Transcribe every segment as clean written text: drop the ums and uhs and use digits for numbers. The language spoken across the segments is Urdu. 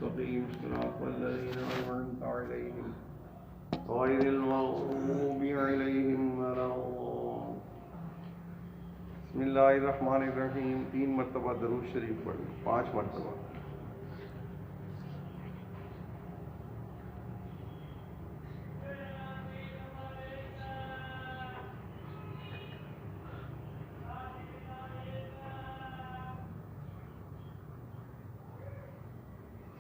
المستقيم صراط الذين أنعمت عليهم غير المغضوب عليهم ولا الضالين. بسم اللہ الرحمن الرحیم. 3 مرتبہ درود شریف پڑھیں. 5 مرتبہ.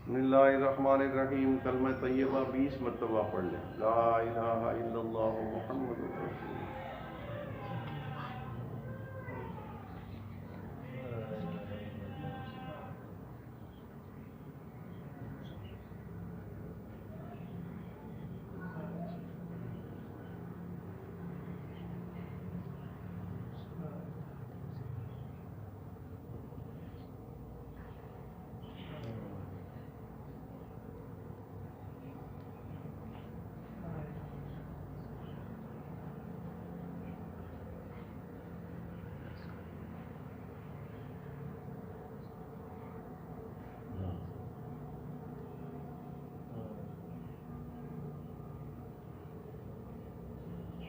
بسم اللہ الرحمن الرحیم. کلمہ طیبہ 20 مرتبہ پڑھ لیں. لا الہ الا اللہ محمد رسول اللہ.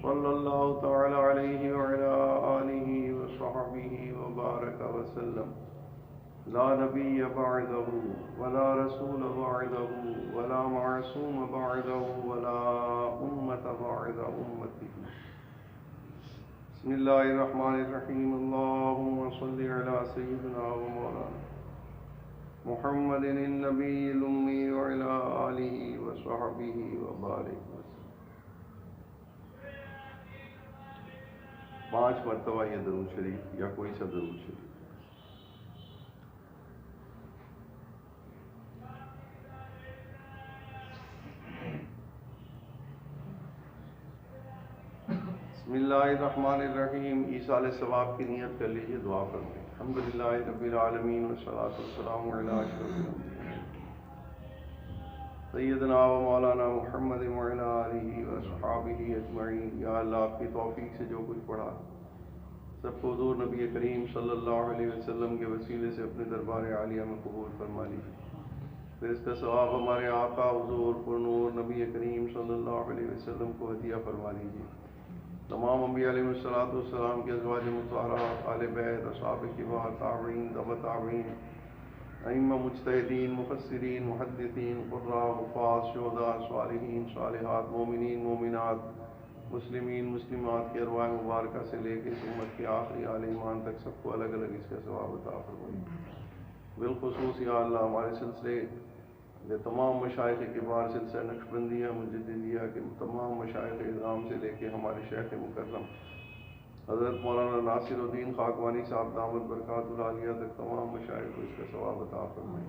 صلی اللہ تعالی علیہ وعلی آلہ وصحبہ وبارک وسلم. لا نبی بعدہ ولا رسول بعدہ ولا معصوم بعدہ ولا امت بعد امتہ. بسم اللہ الرحمن الرحیم. اللہم صلی علی سیدنا و مولانا محمد النبی الامی وعلی آلہ وصحبہ وبارک وسلم. 5 مرتبہ یہ درود شریف یا کوئی سا درود شریف. بسم اللہ الرحمن الرحیم. ایصال ثواب کی نیت کر لیجیے. دعا کرتے ہیں. الحمدللہ رب العالمین والصلاۃ والسلام علی اشرف الانبیاء سیدنا و مولانا محمد وعلی آلہ واصحابہ اجمعین. یا اللہ آپ کی توفیق سے جو کچھ پڑھا سب کو حضور نبی کریم صلی اللہ علیہ وسلم کے وسیلے سے اپنے دربار عالیہ میں قبول فرما لیجیے. پھر اس کا ثواب ہمارے آقا حضور پر نور نبی کریم صلی اللہ علیہ وسلم کو ہدیہ فرما لیجیے. تمام انبیاء علیہ الصلوۃ والسلام کے ازواج مطہرات، آل بیت، اصحاب کبار، تابعین، تبع تابعین، ائمہ مجتہدین، مفسرین، محدثین، قراء، حفاظ، شہداء، صالحین، صالحات، مومنین، مومنات، مسلمین، مسلمات کی ارواح مبارکہ سے لے کے اس امت کے آخری عال ایمان تک سب کو الگ الگ اس کا ثواب عطا فرمائے. بالخصوص یا اللہ ہمارے سلسلے یہ تمام مشائخ کبار سلسلہ نقشبندیہ مجددیہ کے تمام مشائخ اعظام سے لے کے ہمارے شیخ مکرم حضرت مولانا ناصر الدین خاکوانی صاحب دامت برکات العالیہ تک تمام مشائخ کو اس کا ثواب عطا فرمائے.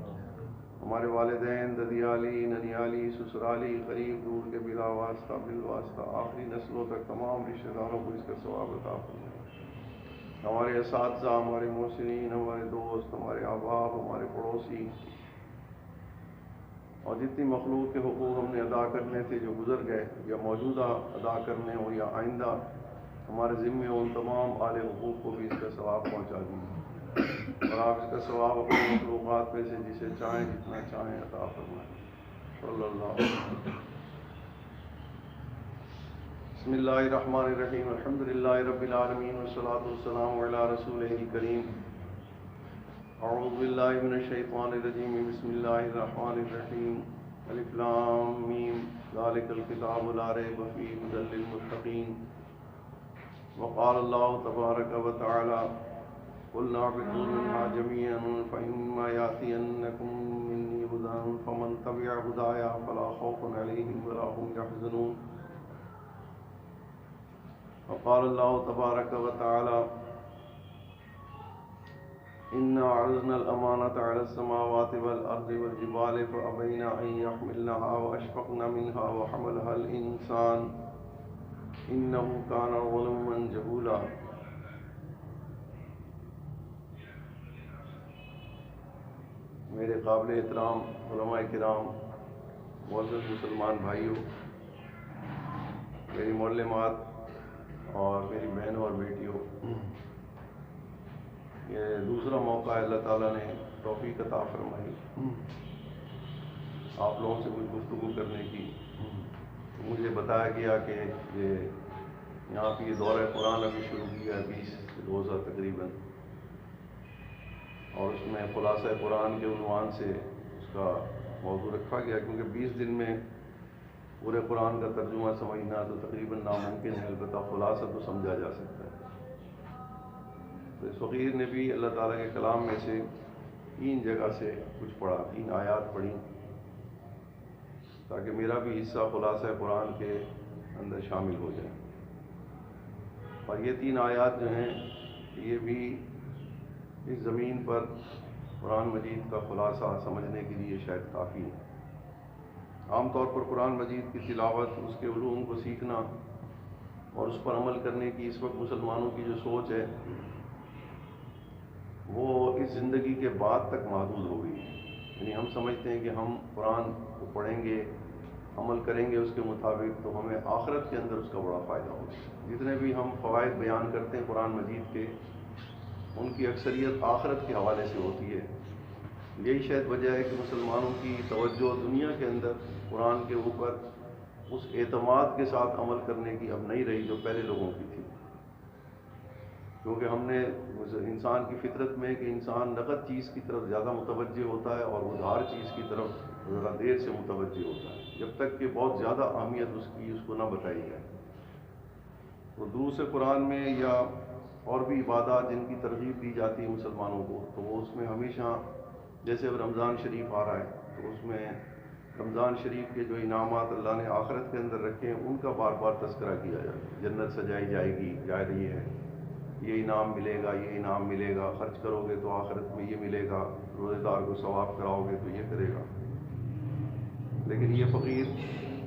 ہمارے والدین، ددیالی، ننیالی، سسرالی، قریب دور کے بلا واسطہ بالواسطہ آخری نسلوں تک تمام رشتہ داروں کو اس کا ثواب عطا فرمائے. ہمارے اساتذہ، ہمارے محسنین، ہمارے دوست، ہمارے احباب، ہمارے پڑوسی اور جتنی مخلوق کے حقوق ہم نے ادا کرنے تھے جو گزر گئے یا موجودہ ادا کرنے ہوں یا آئندہ ہمارے ذمے ہوں، ان تمام اعلی حقوق کو بھی اس کا ثواب پہنچا دیجیے. اور آپ اس کا ثواب اپنے مخلوقات میں سے جسے چاہیں جتنا چاہیں عطا فرمائیں. صلی اللہ علیہ وسلم. بسم اللہ الرحمن الرحیم. الحمدللہ رب العالمین والصلاۃ والسلام علی رسولہ الکریم. اعوذ باللہ من الشیطان الرجیم. بسم اللہ الرحمن الرحیم. الف لام میم ذالک الکتاب لا ریب فیہ ھدی للمتقین. وقال اللہ تبارک و تعالی قل اهبطوا منها جميعا فإما يأتينكم مني هدى فمن تبع هداي فلا خوف عليهم ولا هم يحزنون. وقال الله تبارك وتعالى إنا عرضنا الأمانة على السماوات والأرض والجبال فأبين أن يحملنها وأشفقن منها وحملها الإنسان إنه كان ظلوما جهولا. میرے قابل احترام علماء کرام، معزز مسلمان بھائیوں، میری معلمات اور میری بہنوں اور بیٹیوں، یہ دوسرا موقع اللہ تعالیٰ نے توفیق عطا فرمائی آپ لوگوں سے کچھ گفتگو کرنے کی. مجھے بتایا گیا کہ یہاں پہ یہ دورہ قرآن ابھی شروع کیا ہے 20 روزہ تقریباً، اور اس میں خلاصہ قرآن کے عنوان سے اس کا موضوع رکھا گیا، کیونکہ 20 دن میں پورے قرآن کا ترجمہ سمجھنا تو تقریباً ناممکن ہے، البتہ خلاصہ تو سمجھا جا سکتا ہے. تو اس فقیر نے بھی اللہ تعالیٰ کے کلام میں سے 3 جگہ سے کچھ پڑھا، 3 آیات پڑھی، تاکہ میرا بھی حصہ خلاصہ قرآن کے اندر شامل ہو جائے. اور یہ 3 آیات جو ہیں یہ بھی اس زمین پر قرآن مجید کا خلاصہ سمجھنے کے لیے شاید کافی ہے. عام طور پر قرآن مجید کی تلاوت، اس کے علوم کو سیکھنا اور اس پر عمل کرنے کی اس وقت مسلمانوں کی جو سوچ ہے وہ اس زندگی کے بعد تک محدود ہو گئی. یعنی ہم سمجھتے ہیں کہ ہم قرآن کو پڑھیں گے، عمل کریں گے اس کے مطابق، تو ہمیں آخرت کے اندر اس کا بڑا فائدہ ہوگا. جتنے بھی ہم فوائد بیان کرتے ہیں قرآن مجید کے، ان کی اکثریت آخرت کے حوالے سے ہوتی ہے. یہی شاید وجہ ہے کہ مسلمانوں کی توجہ دنیا کے اندر قرآن کے اوپر اس اعتماد کے ساتھ عمل کرنے کی اب نہیں رہی جو پہلے لوگوں کی تھی. کیونکہ ہم نے انسان کی فطرت میں کہ انسان نقد چیز کی طرف زیادہ متوجہ ہوتا ہے اور ادھار چیز کی طرف ذرا دیر سے متوجہ ہوتا ہے، جب تک کہ بہت زیادہ اہمیت اس کو نہ بتائی جائے. تو دروس قرآن میں یا اور بھی عبادات جن کی ترغیب دی جاتی ہے مسلمانوں کو، تو وہ اس میں ہمیشہ، جیسے اب رمضان شریف آ رہا ہے تو اس میں رمضان شریف کے جو انعامات اللہ نے آخرت کے اندر رکھے ہیں ان کا بار بار تذکرہ کیا جائے. جنت سجائی جائے گی، جا رہی ہے، یہ انعام ملے گا، یہ انعام ملے گا، خرچ کرو گے تو آخرت میں یہ ملے گا، روزے دار کو ثواب کراؤ گے تو یہ کرے گا. لیکن یہ فقیر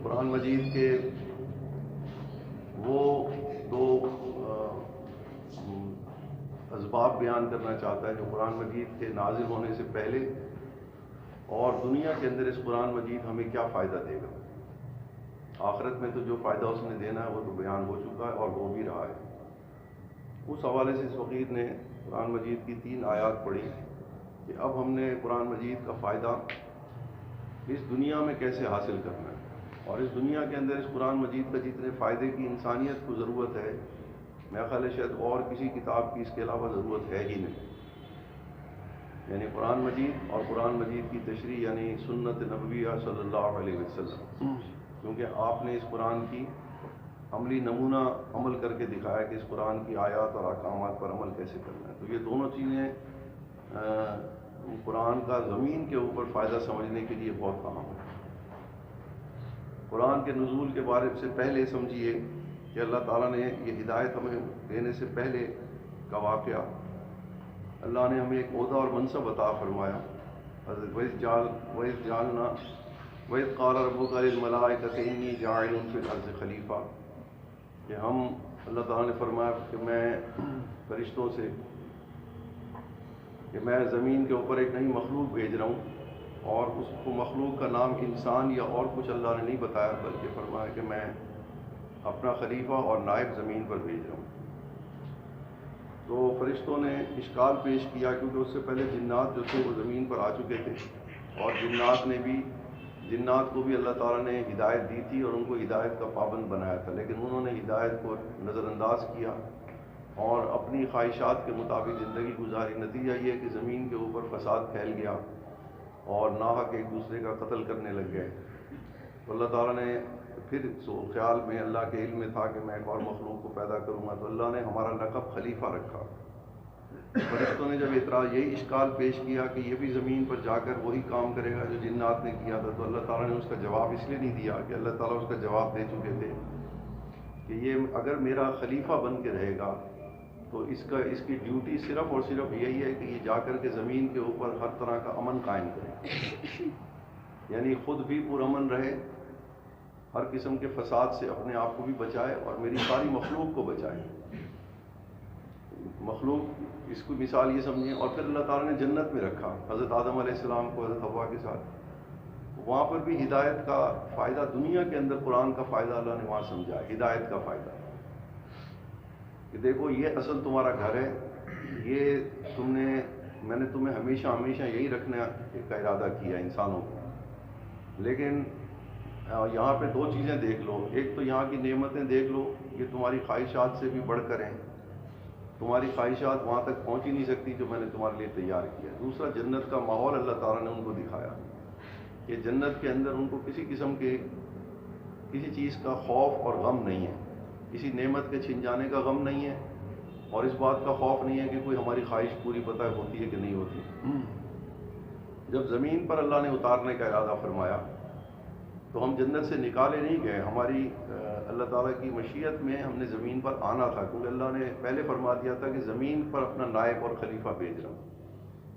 قرآن مجید کے وہ 2 اسباب بیان کرنا چاہتا ہے جو قرآن مجید کے نازل ہونے سے پہلے اور دنیا کے اندر اس قرآن مجید ہمیں کیا فائدہ دے گا. آخرت میں تو جو فائدہ اس نے دینا ہے وہ تو بیان ہو چکا ہے اور ہو بھی رہا ہے. اس حوالے سے اس فقیر نے قرآن مجید کی 3 آیات پڑھی کہ اب ہم نے قرآن مجید کا فائدہ اس دنیا میں کیسے حاصل کرنا ہے، اور اس دنیا کے اندر اس قرآن مجید کا جتنے فائدے کی انسانیت کو ضرورت ہے، میرا خیال ہے شاید اور کسی کتاب کی اس کے علاوہ ضرورت ہے ہی نہیں. یعنی قرآن مجید اور قرآن مجید کی تشریح یعنی سنت نبویہ صلی اللہ علیہ وسلم، کیونکہ آپ نے اس قرآن کی عملی نمونہ عمل کر کے دکھایا کہ اس قرآن کی آیات اور احکامات پر عمل کیسے کرنا ہے. تو یہ دونوں چیزیں قرآن کا زمین کے اوپر فائدہ سمجھنے کے لیے بہت اہم ہے. قرآن کے نزول کے بارے سے پہلے سمجھیے کہ اللہ تعالیٰ نے یہ ہدایت ہمیں دینے سے پہلے کا واقعہ، اللہ نے ہمیں ایک عہدہ اور منصب عطا فرمایا. وَإِذْ جَعَلْنَا وَإِذْ قَالَ رَبُّكَ لِلْمَلَائِكَةِ إِنِّي جَاعِلٌ فِي الْأَرْضِ خَلِيفَةً، کہ ہم، اللہ تعالیٰ نے فرمایا کہ میں فرشتوں سے کہ میں زمین کے اوپر ایک نئی مخلوق بھیج رہا ہوں، اور اس کو مخلوق کا نام انسان یا اور کچھ اللہ نے نہیں بتایا، بلکہ فرمایا کہ میں اپنا خلیفہ اور نائب زمین پر بھیج رہا ہوں. تو فرشتوں نے اشکال پیش کیا، کیونکہ اس سے پہلے جنات جو تھے وہ زمین پر آ چکے تھے، اور جنات کو بھی اللہ تعالیٰ نے ہدایت دی تھی اور ان کو ہدایت کا پابند بنایا تھا، لیکن انہوں نے ہدایت کو نظر انداز کیا اور اپنی خواہشات کے مطابق زندگی گزاری. نتیجہ یہ کہ زمین کے اوپر فساد پھیل گیا اور ناحق ایک دوسرے کا قتل کرنے لگ گئے. تو اللہ تعالیٰ نے پھر خیال میں، اللہ کے علم میں تھا کہ میں ایک اور مخلوق کو پیدا کروں گا، تو اللہ نے ہمارا لقب خلیفہ رکھا. فرشتوں نے جب یہی اشکال پیش کیا کہ یہ بھی زمین پر جا کر وہی کام کرے گا جو جنات نے کیا تھا، تو اللہ تعالیٰ نے اس کا جواب اس لیے نہیں دیا کہ اللہ تعالیٰ اس کا جواب دے چکے تھے کہ یہ اگر میرا خلیفہ بن کے رہے گا تو اس کی ڈیوٹی صرف اور صرف یہی ہے کہ یہ جا کر کے زمین کے اوپر ہر طرح کا امن قائم کرے، یعنی خود بھی پرامن رہے، ہر قسم کے فساد سے اپنے آپ کو بھی بچائے اور میری ساری مخلوق کو بچائے. مخلوق اس کو مثال یہ سمجھیں. اور پھر اللہ تعالیٰ نے جنت میں رکھا حضرت آدم علیہ السلام کو حضرت حوا کے ساتھ، وہاں پر بھی ہدایت کا فائدہ، دنیا کے اندر قرآن کا فائدہ اللہ نے وہاں سمجھا، ہدایت کا فائدہ کہ دیکھو یہ اصل تمہارا گھر ہے، میں نے تمہیں ہمیشہ یہی رکھنے کا ارادہ کیا انسانوں کو، لیکن یہاں پہ دو چیزیں دیکھ لو، ایک تو یہاں کی نعمتیں دیکھ لو، یہ تمہاری خواہشات سے بھی بڑھ کر ہیں، تمہاری خواہشات وہاں تک پہنچ ہی نہیں سکتی جو میں نے تمہارے لیے تیار کیا۔ دوسرا، جنت کا ماحول اللہ تعالیٰ نے ان کو دکھایا کہ جنت کے اندر ان کو کسی قسم کے کسی چیز کا خوف اور غم نہیں ہے، کسی نعمت کے چھن جانے کا غم نہیں ہے، اور اس بات کا خوف نہیں ہے کہ کوئی ہماری خواہش پوری پتہ ہوتی ہے کہ نہیں ہوتی۔ جب زمین پر اللہ نے اتارنے کا ارادہ فرمایا تو ہم جنت سے نکالے نہیں گئے، ہماری اللہ تعالیٰ کی مشیت میں ہم نے زمین پر آنا تھا، کیونکہ اللہ نے پہلے فرما دیا تھا کہ زمین پر اپنا نائب اور خلیفہ بھیج رہا ہوں۔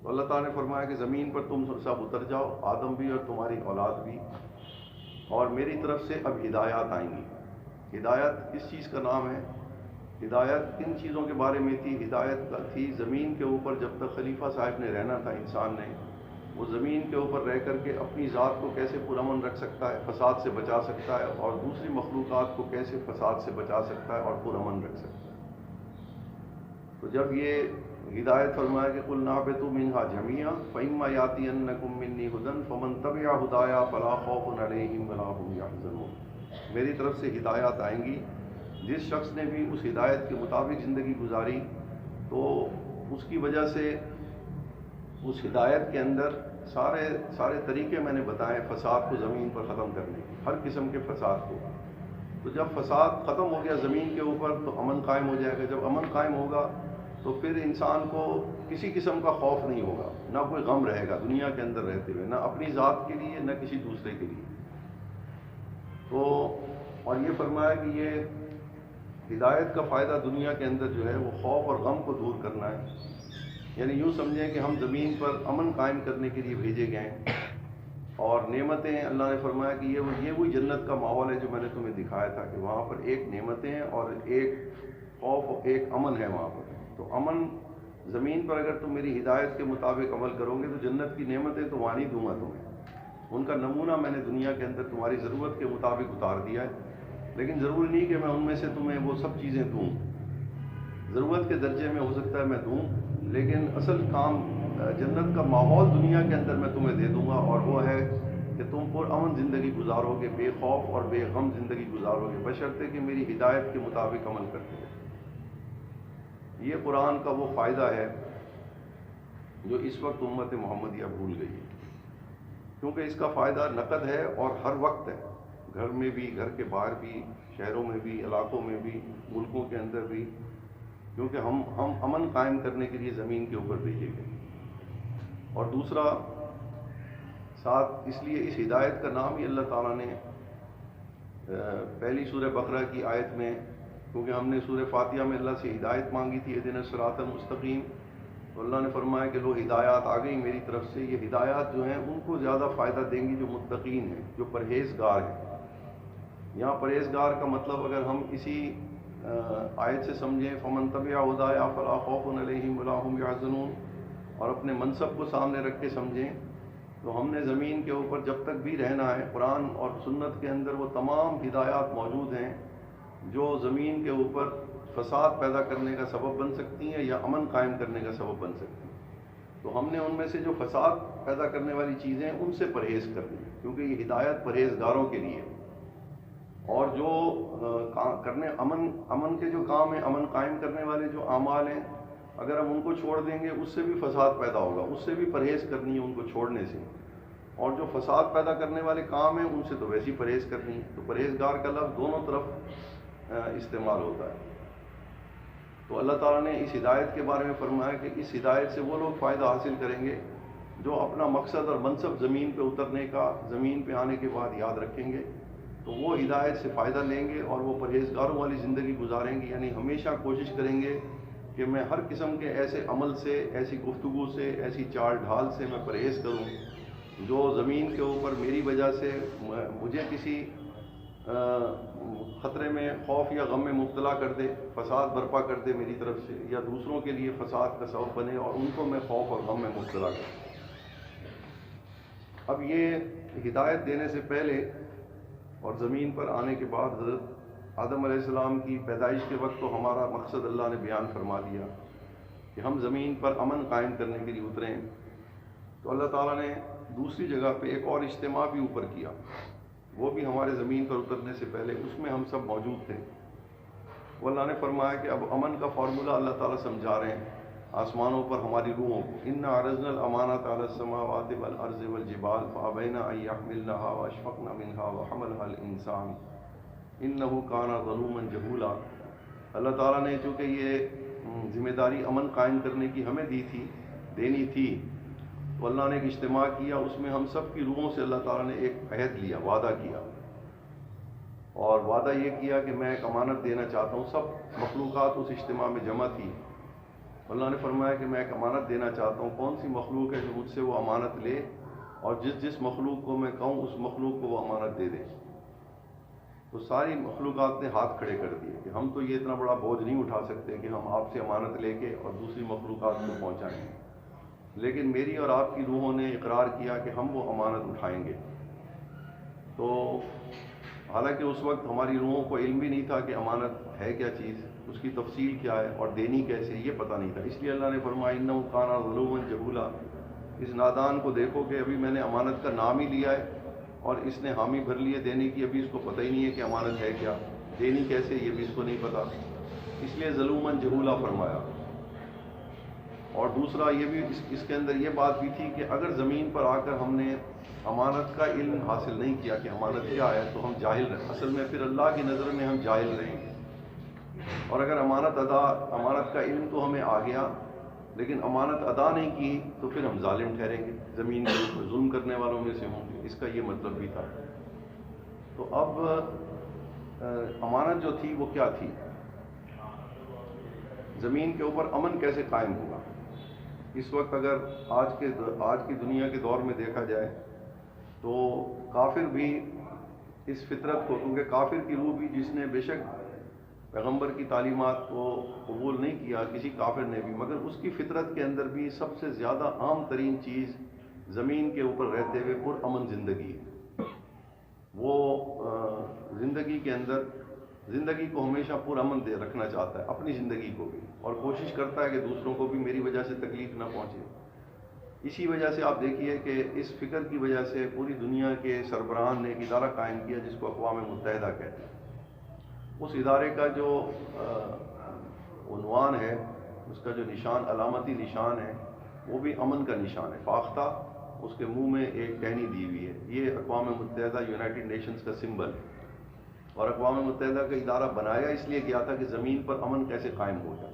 تو اللہ تعالیٰ نے فرمایا کہ زمین پر تم سب اتر جاؤ، آدم بھی اور تمہاری اولاد بھی، اور میری طرف سے اب ہدایات آئیں گی۔ ہدایت کس چیز کا نام ہے؟ ہدایت کن چیزوں کے بارے میں تھی؟ ہدایت تھی زمین کے اوپر جب تک خلیفہ صاحب نے رہنا تھا انسان نے، وہ زمین کے اوپر رہ کر کے اپنی ذات کو کیسے پرامن رکھ سکتا ہے، فساد سے بچا سکتا ہے، اور دوسری مخلوقات کو کیسے فساد سے بچا سکتا ہے اور پرامن رکھ سکتا ہے۔ تو جب یہ ہدایت فرمایا کہ قُلْ اهْبِطُوا مِنْهَا جَمِيعًا فَإِمَّا يَأْتِيَنَّكُم مِّنِّي هُدًى فَمَن تَبِعَ هُدَايَا فَلَا خَوْفٌ عَلَيْهِمْ وَلَا هُمْ يَحْزَنُونَ۔ میری طرف سے ہدایات آئیں گی، جس شخص نے بھی اس ہدایت کے مطابق زندگی گزاری تو اس کی وجہ سے اس ہدایت کے اندر سارے طریقے میں نے بتائے فساد کو زمین پر ختم کرنے کے، ہر قسم کے فساد کو۔ تو جب فساد ختم ہو گیا زمین کے اوپر تو امن قائم ہو جائے گا، جب امن قائم ہوگا تو پھر انسان کو کسی قسم کا خوف نہیں ہوگا، نہ کوئی غم رہے گا دنیا کے اندر رہتے ہوئے، نہ اپنی ذات کے لیے نہ کسی دوسرے کے لیے۔ تو اور یہ فرمایا کہ یہ ہدایت کا فائدہ دنیا کے اندر جو ہے وہ خوف اور غم کو دور کرنا ہے، یعنی یوں سمجھیں کہ ہم زمین پر امن قائم کرنے کے لیے بھیجے گئے ہیں، اور نعمتیں اللہ نے فرمایا کہ یہ وہی جنت کا ماحول ہے جو میں نے تمہیں دکھایا تھا کہ وہاں پر ایک نعمتیں ہیں اور ایک خوف اور ایک امن ہے وہاں پر۔ تو امن زمین پر اگر تم میری ہدایت کے مطابق عمل کرو گے تو جنت کی نعمتیں تو وہاں نہیں دوں گا تمہیں، ان کا نمونہ میں نے دنیا کے اندر تمہاری ضرورت کے مطابق اتار دیا ہے، لیکن ضروری نہیں کہ میں ان میں سے تمہیں وہ سب چیزیں دوں، ضرورت کے درجے میں ہو سکتا ہے میں دوں، لیکن اصل کام جنت کا ماحول دنیا کے اندر میں تمہیں دے دوں گا، اور وہ ہے کہ تم پرامن زندگی گزارو گے، بے خوف اور بے غم زندگی گزارو گے، بشرطے کہ میری ہدایت کے مطابق عمل کرتے رہے۔ یہ قرآن کا وہ فائدہ ہے جو اس وقت امت محمدیہ بھول گئی ہے، کیونکہ اس کا فائدہ نقد ہے اور ہر وقت ہے، گھر میں بھی، گھر کے باہر بھی، شہروں میں بھی، علاقوں میں بھی، ملکوں کے اندر بھی، کیونکہ ہم امن قائم کرنے کے لیے زمین کے اوپر بھیجے گئے۔ اور دوسرا ساتھ اس لیے اس ہدایت کا نام ہی اللہ تعالیٰ نے پہلی سورہ بقرہ کی آیت میں، کیونکہ ہم نے سورہ فاتحہ میں اللہ سے ہدایت مانگی تھی اہدنا الصراط المستقیم، تو اللہ نے فرمایا کہ لو ہدایات آ گئی میری طرف سے، یہ ہدایات جو ہیں ان کو زیادہ فائدہ دیں گی جو متقین ہیں، جو پرہیزگار ہیں۔ یہاں پرہیزگار کا مطلب اگر ہم اسی آیت سے سمجھیں فمن تبع ہدایا فلا خوف علیہم ولا هم يحزنون، اور اپنے منصب کو سامنے رکھ کے سمجھیں، تو ہم نے زمین کے اوپر جب تک بھی رہنا ہے، قرآن اور سنت کے اندر وہ تمام ہدایات موجود ہیں جو زمین کے اوپر فساد پیدا کرنے کا سبب بن سکتی ہیں یا امن قائم کرنے کا سبب بن سکتی ہیں۔ تو ہم نے ان میں سے جو فساد پیدا کرنے والی چیزیں ان سے پرہیز کرنی ہے، کیونکہ یہ ہدایت پرہیزگاروں کے لیے، اور جو کرنے امن کے جو کام ہیں، امن قائم کرنے والے جو اعمال ہیں، اگر ہم ان کو چھوڑ دیں گے اس سے بھی فساد پیدا ہوگا، اس سے بھی پرہیز کرنی ہے ان کو چھوڑنے سے، اور جو فساد پیدا کرنے والے کام ہیں ان سے تو ویسی پرہیز کرنی ہے۔ تو پرہیزگار کا لفظ دونوں طرف استعمال ہوتا ہے۔ تو اللہ تعالیٰ نے اس ہدایت کے بارے میں فرمایا کہ اس ہدایت سے وہ لوگ فائدہ حاصل کریں گے جو اپنا مقصد اور منصب زمین پہ اترنے کا، زمین پہ آنے کے بعد یاد رکھیں گے، تو وہ ہدایت سے فائدہ لیں گے اور وہ پرہیزگاروں والی زندگی گزاریں گے، یعنی ہمیشہ کوشش کریں گے کہ میں ہر قسم کے ایسے عمل سے، ایسی گفتگو سے، ایسی چال ڈھال سے میں پرہیز کروں جو زمین کے اوپر میری وجہ سے مجھے کسی خطرے میں، خوف یا غم میں مبتلا کر دے، فساد برپا کر دے میری طرف سے، یا دوسروں کے لیے فساد کا سبب بنے اور ان کو میں خوف اور غم میں مبتلا کر دوں۔ اب یہ ہدایت دینے سے پہلے اور زمین پر آنے کے بعد حضرت آدم علیہ السلام کی پیدائش کے وقت تو ہمارا مقصد اللہ نے بیان فرما دیا کہ ہم زمین پر امن قائم کرنے کے لیے اتریں، تو اللہ تعالیٰ نے دوسری جگہ پہ ایک اور اجتماع بھی اوپر کیا، وہ بھی ہمارے زمین پر اترنے سے پہلے، اس میں ہم سب موجود تھے۔ وہ اللہ نے فرمایا کہ اب امن کا فارمولہ اللہ تعالیٰ سمجھا رہے ہیں آسمانوں پر ہماری روحوں کو۔ انا عرضنا الامانۃ علی السماوات والارض والجبال فابین ان یحملنها واشفقن منها وحملها الانسان انه کان ظلوما جہولا۔ اللہ تعالیٰ نے چونکہ یہ ذمہ داری امن قائم کرنے کی ہمیں دینی تھی، تو اللہ نے ایک اجتماع کیا، اس میں ہم سب کی روحوں سے اللہ تعالیٰ نے ایک عہد لیا، وعدہ کیا، اور وعدہ یہ کیا کہ میں ایک امانت دینا چاہتا ہوں۔ سب مخلوقات اس اجتماع میں جمع تھی، اللہ نے فرمایا کہ میں ایک امانت دینا چاہتا ہوں۔ کون سی مخلوق ہے جو مجھ سے وہ امانت لے، اور جس مخلوق کو میں کہوں اس مخلوق کو وہ امانت دے دے۔ تو ساری مخلوقات نے ہاتھ کھڑے کر دیے کہ ہم تو یہ اتنا بڑا بوجھ نہیں اٹھا سکتے کہ ہم آپ سے امانت لے کے اور دوسری مخلوقات کو پہنچائیں گے، لیکن میری اور آپ کی روحوں نے اقرار کیا کہ ہم وہ امانت اٹھائیں گے۔ تو حالانکہ اس وقت ہماری روحوں کو علم بھی نہیں تھا کہ امانت ہے کیا چیز، اس کی تفصیل کیا ہے اور دینی کیسے، یہ پتہ نہیں تھا۔ اس لیے اللہ نے فرمایا انہ کان ظلوما جہولا، اس نادان کو دیکھو کہ ابھی میں نے امانت کا نام ہی لیا ہے اور اس نے حامی بھر لیے دینے کی، ابھی اس کو پتہ ہی نہیں ہے کہ امانت ہے کیا، دینی کیسے، یہ بھی اس کو نہیں پتہ، اس لیے ظلوما جہولا فرمایا۔ اور دوسرا یہ بھی اس کے اندر یہ بات بھی تھی کہ اگر زمین پر آ کر ہم نے امانت کا علم حاصل نہیں کیا کہ امانت کیا ہے، تو ہم جاہل رہے، اصل میں پھر اللہ کی نظر میں ہم جاہل رہیں گے۔ اور اگر امانت کا علم تو ہمیں آ گیا لیکن امانت ادا نہیں کی تو پھر ہم ظالم ٹھہریں گے، زمین کے اوپر ظلم کرنے والوں میں سے ہوں گے، اس کا یہ مطلب بھی تھا۔ تو اب امانت جو تھی وہ کیا تھی، زمین کے اوپر امن کیسے قائم ہوگا؟ اس وقت اگر آج کی دنیا کے دور میں دیکھا جائے تو کافر بھی اس فطرت کو، کیونکہ کافر کی روح بھی، جس نے بے شک پیغمبر کی تعلیمات کو قبول نہیں کیا کسی کافر نے بھی، مگر اس کی فطرت کے اندر بھی سب سے زیادہ عام ترین چیز زمین کے اوپر رہتے ہوئے پرامن زندگی ہے۔ وہ زندگی کے اندر زندگی کو ہمیشہ پرامن دے رکھنا چاہتا ہے، اپنی زندگی کو بھی، اور کوشش کرتا ہے کہ دوسروں کو بھی میری وجہ سے تکلیف نہ پہنچے۔ اسی وجہ سے آپ دیکھیے کہ اس فکر کی وجہ سے پوری دنیا کے سربراہان نے ایک ادارہ قائم کیا جس کو اقوام متحدہ کہتے ہیں۔ اس ادارے کا جو عنوان ہے، اس کا جو نشان، علامتی نشان ہے، وہ بھی امن کا نشان ہے، فاختہ، اس کے منہ میں ایک ٹہنی دی ہوئی ہے۔ یہ اقوام متحدہ، یونائٹڈ نیشنز کا سمبل ہے، اور اقوام متحدہ کا ادارہ بنایا اس لیے گیا تھا کہ زمین پر امن کیسے قائم ہو جائے،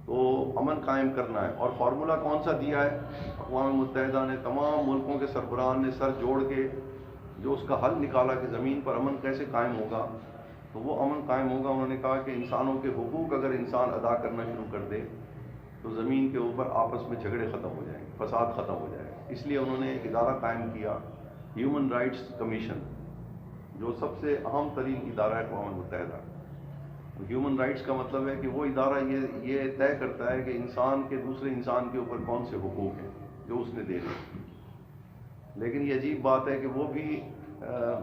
تو امن قائم کرنا ہے۔ اور فارمولہ کون سا دیا ہے اقوام متحدہ نے؟ تمام ملکوں کے سربراہان نے سر جوڑ کے جو اس کا حل نکالا کہ زمین پر امن کیسے قائم ہوگا، تو وہ امن قائم ہوگا۔ انہوں نے کہا کہ انسانوں کے حقوق اگر انسان ادا کرنا شروع کر دے تو زمین کے اوپر آپس میں جھگڑے ختم ہو جائیں گے، فساد ختم ہو جائے گا۔ اس لیے انہوں نے ایک ادارہ قائم کیا، ہیومن رائٹس کمیشن، جو سب سے اہم ترین ادارہ ہے اقوام متحدہ۔ ہیومن رائٹس کا مطلب ہے کہ وہ ادارہ یہ طے کرتا ہے کہ انسان کے دوسرے انسان کے اوپر کون سے حقوق ہیں جو اس نے دینے۔ لیکن یہ عجیب بات ہے کہ وہ بھی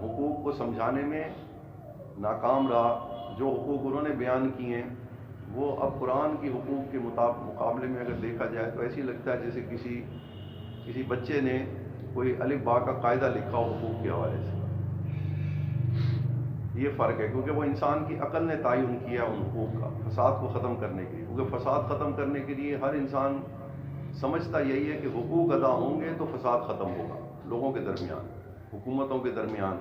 حقوق کو سمجھانے میں ناکام رہا۔ جو حقوق انہوں نے بیان کیے ہیں وہ اب قرآن کی حقوق کے مقابلے میں اگر دیکھا جائے تو ایسی لگتا ہے جیسے کسی بچے نے کوئی الف با کا قاعدہ لکھا ہو حقوق کے حوالے سے۔ یہ فرق ہے، کیونکہ وہ انسان کی عقل نے تعین کیا ان حقوق کا فساد کو ختم کرنے کے لیے، کیونکہ فساد ختم کرنے کے لیے ہر انسان سمجھتا یہی ہے کہ حقوق ادا ہوں گے تو فساد ختم ہوگا، لوگوں کے درمیان، حکومتوں کے درمیان،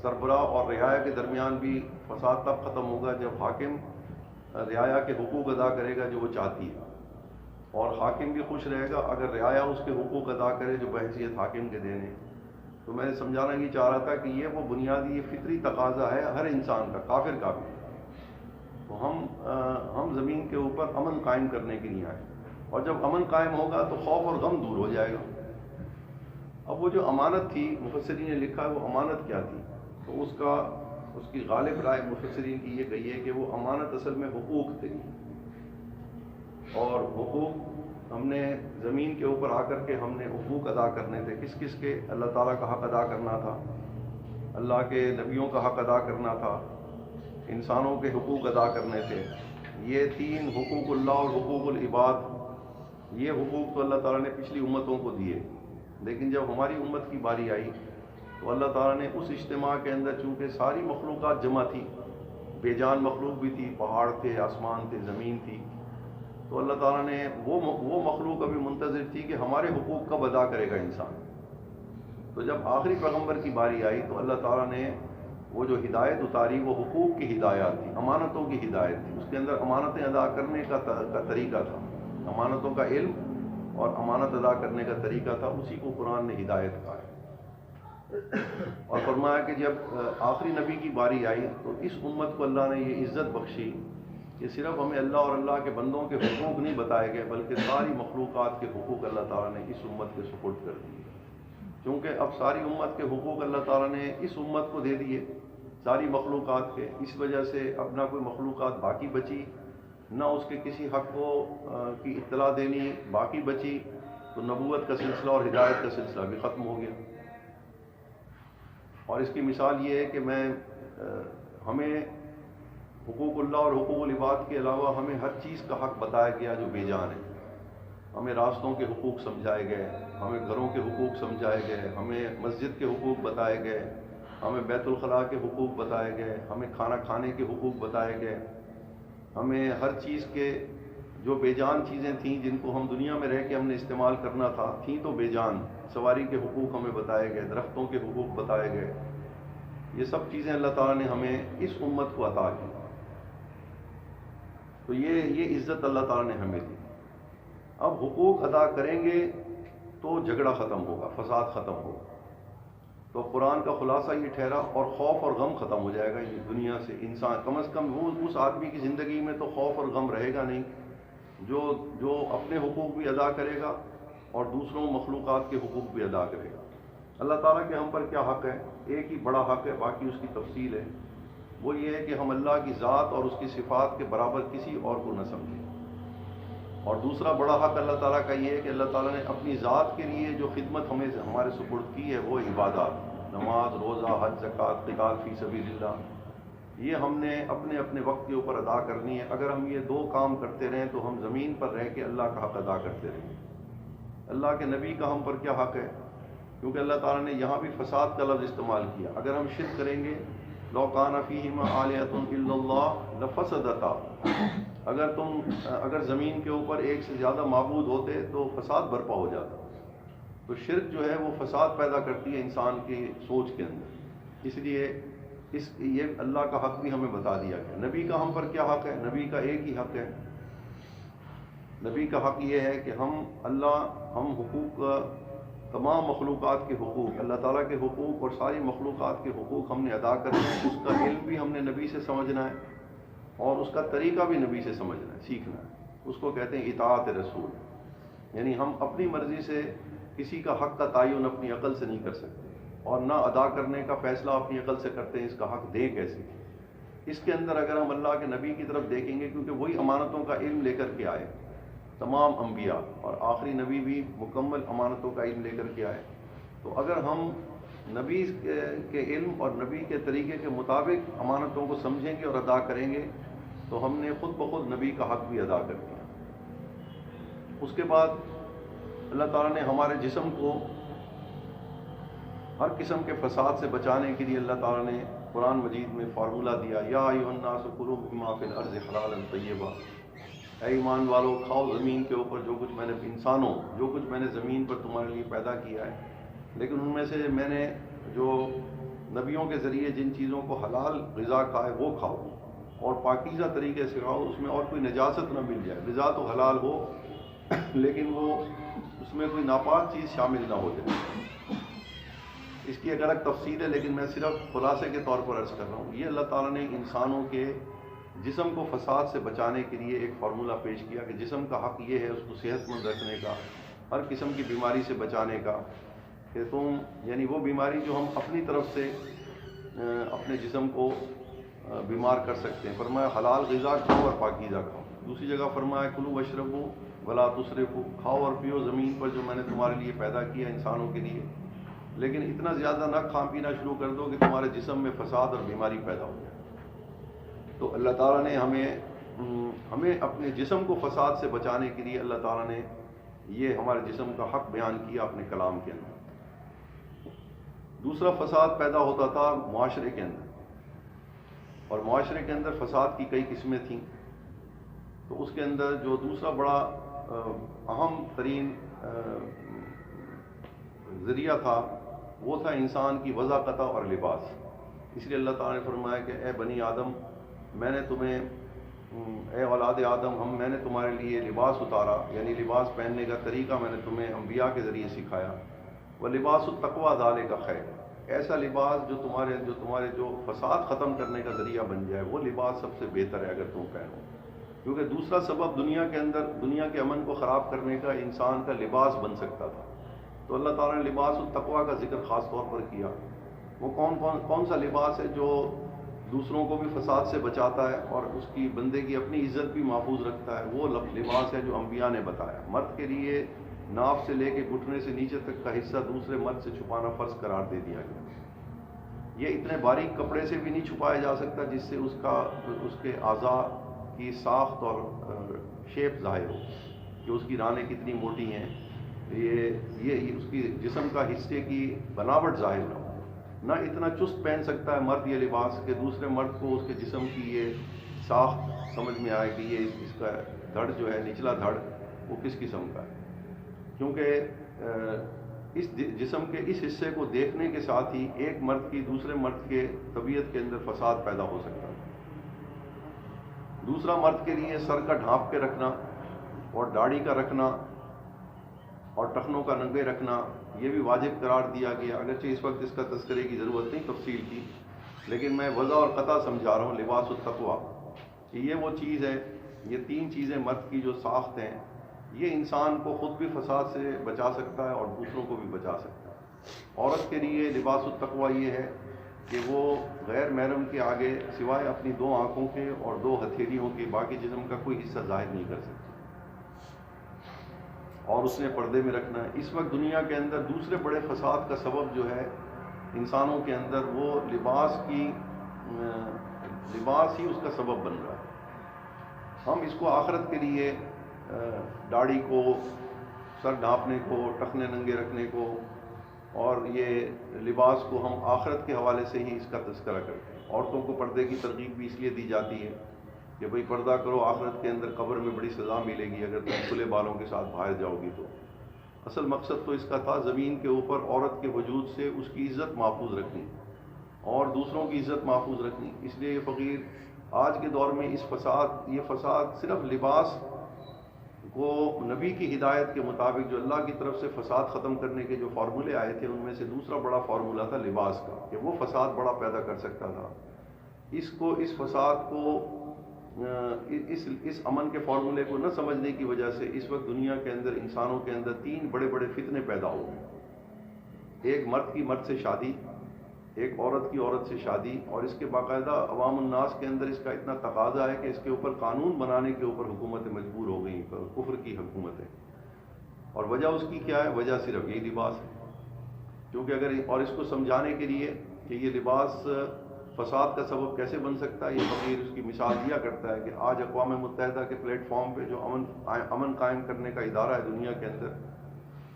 سربراہ اور رعایا کے درمیان بھی فساد تب ختم ہوگا جب حاکم رعایا کے حقوق ادا کرے گا جو وہ چاہتی ہے، اور حاکم بھی خوش رہے گا اگر رعایا اس کے حقوق ادا کرے جو بحیثیت حاکم کے دینے۔ تو میں سمجھانا یہ چاہ رہا تھا کہ یہ وہ بنیادی، یہ فطری تقاضا ہے ہر انسان کا، کافر کا بھی۔ تو ہم زمین کے اوپر امن قائم کرنے کے لیے آئے، اور جب امن قائم ہوگا تو خوف اور غم دور ہو جائے گا۔ اب وہ جو امانت تھی، مفسرین نے لکھا ہے وہ امانت کیا تھی، تو اس کی غالب رائے مفسرین کی یہ گئی ہے کہ وہ امانت اصل میں حقوق تھے، اور حقوق ہم نے زمین کے اوپر آ کر کے ہم نے حقوق ادا کرنے تھے۔ کس کس کے؟ اللہ تعالیٰ کا حق ادا کرنا تھا، اللہ کے نبیوں کا حق ادا کرنا تھا، انسانوں کے حقوق ادا کرنے تھے۔ یہ تین، حقوق اللہ اور حقوق العباد، یہ حقوق تو اللہ تعالیٰ نے پچھلی امتوں کو دیے۔ لیکن جب ہماری امت کی باری آئی تو اللہ تعالیٰ نے اس اجتماع کے اندر چونکہ ساری مخلوقات جمع تھی، بے جان مخلوق بھی تھی، پہاڑ تھے، آسمان تھے، زمین تھی، تو اللہ تعالیٰ نے وہ مخلوق ابھی منتظر تھی کہ ہمارے حقوق کب ادا کرے گا انسان۔ تو جب آخری پیغمبر کی باری آئی تو اللہ تعالیٰ نے وہ جو ہدایت اتاری وہ حقوق کی ہدایات تھی، امانتوں کی ہدایت تھی، اس کے اندر امانتیں ادا کرنے کا طریقہ تھا، امانتوں کا علم اور امانت ادا کرنے کا طریقہ تھا، اسی کو قرآن نے ہدایت کہا ہے۔ اور فرمایا کہ جب آخری نبی کی باری آئی تو اس امت کو اللہ نے یہ عزت بخشی کہ صرف ہمیں اللہ اور اللہ کے بندوں کے حقوق نہیں بتائے گئے بلکہ ساری مخلوقات کے حقوق اللہ تعالیٰ نے اس امت کے سپرد کر دیے، کیونکہ اب ساری امت کے حقوق اللہ تعالیٰ نے اس امت کو دے دیے، ساری مخلوقات کے، اس وجہ سے اب نہ کوئی مخلوقات باقی بچی، نہ اس کے کسی حق کو کی اطلاع دینی باقی بچی، تو نبوت کا سلسلہ اور ہدایت کا سلسلہ بھی ختم ہو گیا۔ اور اس کی مثال یہ ہے کہ ہمیں حقوق اللہ اور حقوق العباد کے علاوہ ہمیں ہر چیز کا حق بتایا گیا جو بے جان ہے، ہمیں راستوں کے حقوق سمجھائے گئے، ہمیں گھروں کے حقوق سمجھائے گئے، ہمیں مسجد کے حقوق بتائے گئے، ہمیں بیت الخلاء کے حقوق بتائے گئے، ہمیں کھانا کھانے کے حقوق بتائے گئے، ہمیں ہر چیز کے جو بے جان چیزیں تھیں جن کو ہم دنیا میں رہ کے ہم نے استعمال کرنا تھیں تو بے جان، سواری کے حقوق ہمیں بتائے گئے، درختوں کے حقوق بتائے گئے، یہ سب چیزیں اللہ تعالیٰ نے ہمیں اس امت کو عطا کی۔ تو یہ عزت اللہ تعالیٰ نے ہمیں دی۔ اب حقوق ادا کریں گے تو جھگڑا ختم ہوگا، فساد ختم ہوگا۔ تو قرآن کا خلاصہ یہ ٹھہرا، اور خوف اور غم ختم ہو جائے گا یہ دنیا سے، انسان کم از کم اس آدمی کی زندگی میں تو خوف اور غم رہے گا نہیں جو اپنے حقوق بھی ادا کرے گا اور دوسروں مخلوقات کے حقوق بھی ادا کرے گا۔ اللہ تعالیٰ کے ہم پر کیا حق ہے؟ ایک ہی بڑا حق ہے، باقی اس کی تفصیل ہے، وہ یہ ہے کہ ہم اللہ کی ذات اور اس کی صفات کے برابر کسی اور کو نہ سمجھیں۔ اور دوسرا بڑا حق اللہ تعالیٰ کا یہ ہے کہ اللہ تعالیٰ نے اپنی ذات کے لیے جو خدمت ہمارے سپرد کی ہے وہ عبادات، نماز، روزہ، حج، زکوٰۃ، قتال فی سبیل اللہ، یہ ہم نے اپنے اپنے وقت کے اوپر ادا کرنی ہے۔ اگر ہم یہ دو کام کرتے رہیں تو ہم زمین پر رہ کے اللہ کا حق ادا کرتے رہیں گے۔ اللہ کے نبی کا ہم پر کیا حق ہے؟ کیونکہ اللہ تعالیٰ نے یہاں بھی فساد کا لفظ استعمال کیا۔ اگر ہم شرک کریں گے، لو کان فیہما آلہۃ الا اللہ لفسدتا، اگر زمین کے اوپر ایک سے زیادہ معبود ہوتے تو فساد برپا ہو جاتا۔ تو شرک جو ہے وہ فساد پیدا کرتی ہے انسان کی سوچ کے اندر، اس لیے یہ اللہ کا حق بھی ہمیں بتا دیا گیا۔ نبی کا ہم پر کیا حق ہے؟ نبی کا ایک ہی حق ہے، نبی کا حق یہ ہے کہ ہم حقوق، تمام مخلوقات کے حقوق، اللہ تعالیٰ کے حقوق اور ساری مخلوقات کے حقوق ہم نے ادا کرنے ہیں۔ اس کا علم بھی ہم نے نبی سے سمجھنا ہے اور اس کا طریقہ بھی نبی سے سمجھنا ہے، سیکھنا ہے۔ اس کو کہتے ہیں اطاعت رسول، یعنی ہم اپنی مرضی سے کسی کا حق کا تعین اپنی عقل سے نہیں کر سکتے، اور نہ ادا کرنے کا فیصلہ اپنی عقل سے کرتے ہیں اس کا حق دیں کیسے۔ اس کے اندر اگر ہم اللہ کے نبی کی طرف دیکھیں گے، کیونکہ وہی امانتوں کا علم لے کر کے آئے، تمام انبیاء اور آخری نبی بھی مکمل امانتوں کا علم لے کر کے آئے، تو اگر ہم نبی کے علم اور نبی کے طریقے کے مطابق امانتوں کو سمجھیں گے اور ادا کریں گے تو ہم نے خود بخود نبی کا حق بھی ادا کر دیا۔ اس کے بعد اللہ تعالیٰ نے ہمارے جسم کو ہر قسم کے فساد سے بچانے کے لیے اللہ تعالیٰ نے قرآن مجید میں فارمولہ دیا، یا ایھا الناس کلوا مما فی الارض حلالا طیبا، اے ایمان والو کھاؤ زمین کے اوپر جو کچھ میں نے، انسانوں جو کچھ میں نے زمین پر تمہارے لیے پیدا کیا ہے، لیکن ان میں سے میں نے جو نبیوں کے ذریعے جن چیزوں کو حلال غذا کہا ہے وہ کھاؤ، اور پاکیزہ طریقے سے کھاؤ، اس میں اور کوئی نجاست نہ مل جائے، غذا تو حلال ہو لیکن وہ اس میں کوئی ناپاک چیز شامل نہ ہو جائے۔ اس کی ایک الگ تفصیل ہے، لیکن میں صرف خلاصے کے طور پر عرض کر رہا ہوں۔ یہ اللہ تعالیٰ نے انسانوں کے جسم کو فساد سے بچانے کے لیے ایک فارمولہ پیش کیا کہ جسم کا حق یہ ہے اس کو صحت مند رکھنے کا، ہر قسم کی بیماری سے بچانے کا، کہ تم یعنی وہ بیماری جو ہم اپنی طرف سے اپنے جسم کو بیمار کر سکتے ہیں، فرمایا حلال غذا کھاؤ اور پاکیزہ کھاؤ۔ دوسری جگہ فرمایا کلوا واشربوا ولا تسرفوا، کھاؤ اور پیو زمین پر جو میں نے تمہارے لیے پیدا کیا انسانوں کے لیے، لیکن اتنا زیادہ نہ کھا پینا شروع کر دو کہ تمہارے جسم میں فساد اور بیماری پیدا ہو جائے۔ تو اللہ تعالیٰ نے ہمیں اپنے جسم کو فساد سے بچانے کے لیے اللہ تعالیٰ نے یہ ہمارے جسم کا حق بیان کیا اپنے کلام کے اندر۔ دوسرا فساد پیدا ہوتا تھا معاشرے کے اندر، اور معاشرے کے اندر فساد کی کئی قسمیں تھیں. تو اس کے اندر جو دوسرا بڑا اہم ترین ذریعہ تھا وہ تھا انسان کی وضاقت اور لباس. اس لیے اللہ تعالیٰ نے فرمایا کہ اے بنی آدم، میں نے تمہیں، اے اولاد آدم، میں نے تمہارے لیے لباس اتارا، یعنی لباس پہننے کا طریقہ میں نے تمہیں انبیاء کے ذریعے سکھایا. وہ لباس التقویٰ ذالک خیر، ایسا لباس جو تمہارے جو فساد ختم کرنے کا ذریعہ بن جائے، وہ لباس سب سے بہتر ہے اگر تم پہنو. کیونکہ دوسرا سبب دنیا کے اندر دنیا کے امن کو خراب کرنے کا انسان کا لباس بن سکتا تھا. تو اللہ تعالیٰ نے لباس التقویٰ کا ذکر خاص طور پر کیا. وہ کون سا لباس ہے جو دوسروں کو بھی فساد سے بچاتا ہے اور اس کی بندے کی اپنی عزت بھی محفوظ رکھتا ہے؟ وہ لباس ہے جو انبیاء نے بتایا. مرد کے لیے ناف سے لے کے گھٹنے سے نیچے تک کا حصہ دوسرے مرد سے چھپانا فرض قرار دے دیا گیا. یہ اتنے باریک کپڑے سے بھی نہیں چھپایا جا سکتا جس سے اس کے اعضاء کی ساخت اور شیپ ظاہر ہو کہ اس کی رانیں کتنی موٹی ہیں، یہ اس کی جسم کا حصے کی بناوٹ ظاہر نہ ہو. نہ اتنا چست پہن سکتا ہے مرد یہ لباس کہ دوسرے مرد کو اس کے جسم کی یہ ساخت سمجھ میں آئے کہ یہ اس کا دھڑ جو ہے، نچلا دھڑ، وہ کس قسم کا ہے. کیونکہ اس جسم کے اس حصے کو دیکھنے کے ساتھ ہی ایک مرد کی دوسرے مرد کے طبیعت کے اندر فساد پیدا ہو سکتا ہے. دوسرا مرد کے لیے سر کا ڈھانپ کے رکھنا اور داڑھی کا رکھنا اور ٹخنوں کا ننگے رکھنا یہ بھی واجب قرار دیا گیا. اگرچہ اس وقت اس کا تذکرے کی ضرورت نہیں تفصیل کی، لیکن میں وضع اور قطع سمجھا رہا ہوں. لباس التقویٰ کہ یہ وہ چیز ہے، یہ تین چیزیں مرد کی جو ساخت ہیں، یہ انسان کو خود بھی فساد سے بچا سکتا ہے اور دوسروں کو بھی بچا سکتا ہے. عورت کے لیے لباس التقویٰ یہ ہے کہ وہ غیر محرم کے آگے سوائے اپنی 2 آنکھوں کے اور 2 ہتھیلیوں کے باقی جسم کا کوئی حصہ ظاہر نہیں کر سکتی، اور اس نے پردے میں رکھنا ہے. اس وقت دنیا کے اندر دوسرے بڑے فساد کا سبب جو ہے انسانوں کے اندر، وہ لباس ہی اس کا سبب بن رہا ہے. ہم اس کو آخرت کے لیے داڑھی کو، سر ڈھانپنے کو، ٹخنے ننگے رکھنے کو اور یہ لباس کو ہم آخرت کے حوالے سے ہی اس کا تذکرہ کرتے ہیں. عورتوں کو پردے کی ترغیب بھی اس لیے دی جاتی ہے کہ بھئی پردہ کرو، آخرت کے اندر قبر میں بڑی سزا ملے گی اگر تم کھلے بالوں کے ساتھ باہر جاؤ گی. تو اصل مقصد تو اس کا تھا زمین کے اوپر عورت کے وجود سے اس کی عزت محفوظ رکھنی اور دوسروں کی عزت محفوظ رکھنی. اس لیے یہ فقیر آج کے دور میں یہ فساد صرف لباس کو نبی کی ہدایت کے مطابق جو اللہ کی طرف سے فساد ختم کرنے کے جو فارمولے آئے تھے، ان میں سے دوسرا بڑا فارمولہ تھا لباس کا، کہ وہ فساد بڑا پیدا کر سکتا تھا. اس فساد کو، اس امن کے فارمولے کو نہ سمجھنے کی وجہ سے اس وقت دنیا کے اندر انسانوں کے اندر 3 بڑے بڑے فتنے پیدا ہو گئے. ایک مرد کی مرد سے شادی، ایک عورت کی عورت سے شادی، اور اس کے باقاعدہ عوام الناس کے اندر اس کا اتنا تقاضا ہے کہ اس کے اوپر قانون بنانے کے اوپر حکومتیں مجبور ہو گئیں، کفر کی حکومتیں. اور وجہ اس کی کیا ہے؟ وجہ صرف یہی لباس ہے. کیونکہ اور اس کو سمجھانے کے لیے کہ یہ لباس فساد کا سبب کیسے بن سکتا ہے، یہ فقیر اس کی مثال دیا کرتا ہے کہ آج اقوام متحدہ کے پلیٹ فارم پہ جو امن قائم کرنے کا ادارہ ہے دنیا کے اندر،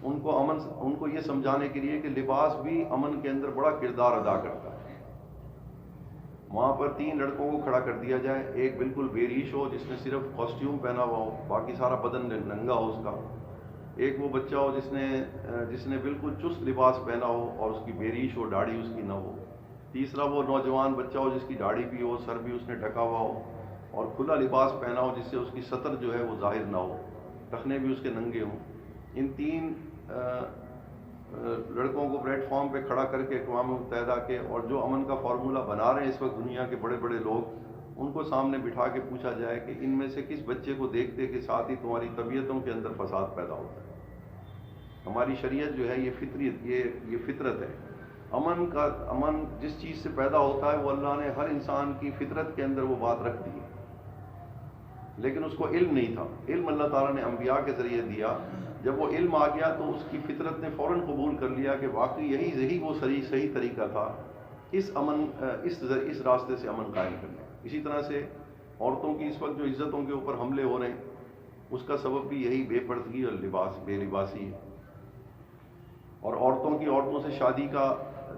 ان کو یہ سمجھانے کے لیے کہ لباس بھی امن کے اندر بڑا کردار ادا کرتا ہے. وہاں پر 3 لڑکوں کو کھڑا کر دیا جائے، ایک بالکل بیریش ہو جس نے صرف کاسٹیوم پہنا ہوا ہو، باقی سارا بدن ننگا ہو اس کا. ایک وہ بچہ ہو جس نے بالکل چست لباس پہنا ہو اور اس کی بیریش ہو، داڑھی اس کی نہ ہو. تیسرا وہ نوجوان بچہ ہو جس کی داڑھی بھی ہو، سر بھی اس نے ڈھکا ہوا ہو اور کھلا لباس پہنا ہو جس سے اس کی سطر جو ہے وہ ظاہر نہ ہو، ٹخنے بھی اس کے ننگے ہوں. ان 3 لڑکوں کو پلیٹ فارم پہ کھڑا کر کے اقوام متحدہ کے اور جو امن کا فارمولہ بنا رہے ہیں اس وقت دنیا کے بڑے بڑے لوگ، ان کو سامنے بٹھا کے پوچھا جائے کہ ان میں سے کس بچے کو دیکھتے کہ ساتھ ہی تمہاری طبیعتوں کے اندر فساد پیدا ہوتا ہے. ہماری شریعت جو ہے یہ فطرت ہے. امن جس چیز سے پیدا ہوتا ہے وہ اللہ نے ہر انسان کی فطرت کے اندر وہ بات رکھ دی ہے، لیکن اس کو علم نہیں تھا. علم اللہ تعالیٰ نے انبیاء کے ذریعے دیا. جب وہ علم آ گیا تو اس کی فطرت نے فوراً قبول کر لیا کہ واقعی یہی وہ صحیح طریقہ تھا اس راستے سے امن قائم کرنے. اسی طرح سے عورتوں کی اس وقت جو عزتوں کے اوپر حملے ہو رہے ہیں اس کا سبب بھی یہی بے پردگی اور بے لباسی ہے. اور عورتوں سے شادی کا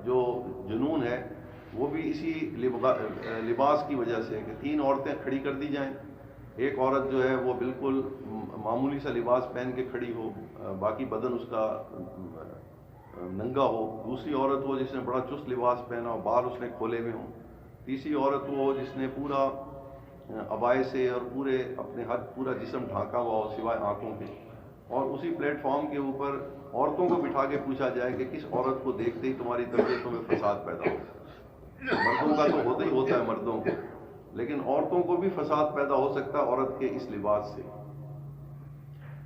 جو جنون ہے وہ بھی اسی لباس کی وجہ سے کہ 3 عورتیں کھڑی کر دی جائیں. ایک عورت جو ہے وہ بالکل معمولی سا لباس پہن کے کھڑی ہو, باقی بدن اس کا ننگا ہو. دوسری عورت وہ جس نے بڑا چست لباس پہنا ہو, بال اس نے کھولے ہوئے ہوں. تیسری عورت وہ جس نے پورا عبائے سے اور پورے اپنے پورا جسم ڈھانکا ہوا ہو سوائے آنکھوں کے. اور اسی پلیٹ فارم کے اوپر عورتوں کو بٹھا کے پوچھا جائے کہ کس عورت کو دیکھتے ہی تمہاری طبیعتوں میں فساد پیدا ہو. مردوں کا تو ہوتا ہی ہوتا ہے مردوں کو, لیکن عورتوں کو بھی فساد پیدا ہو سکتا ہے عورت کے اس لباس سے.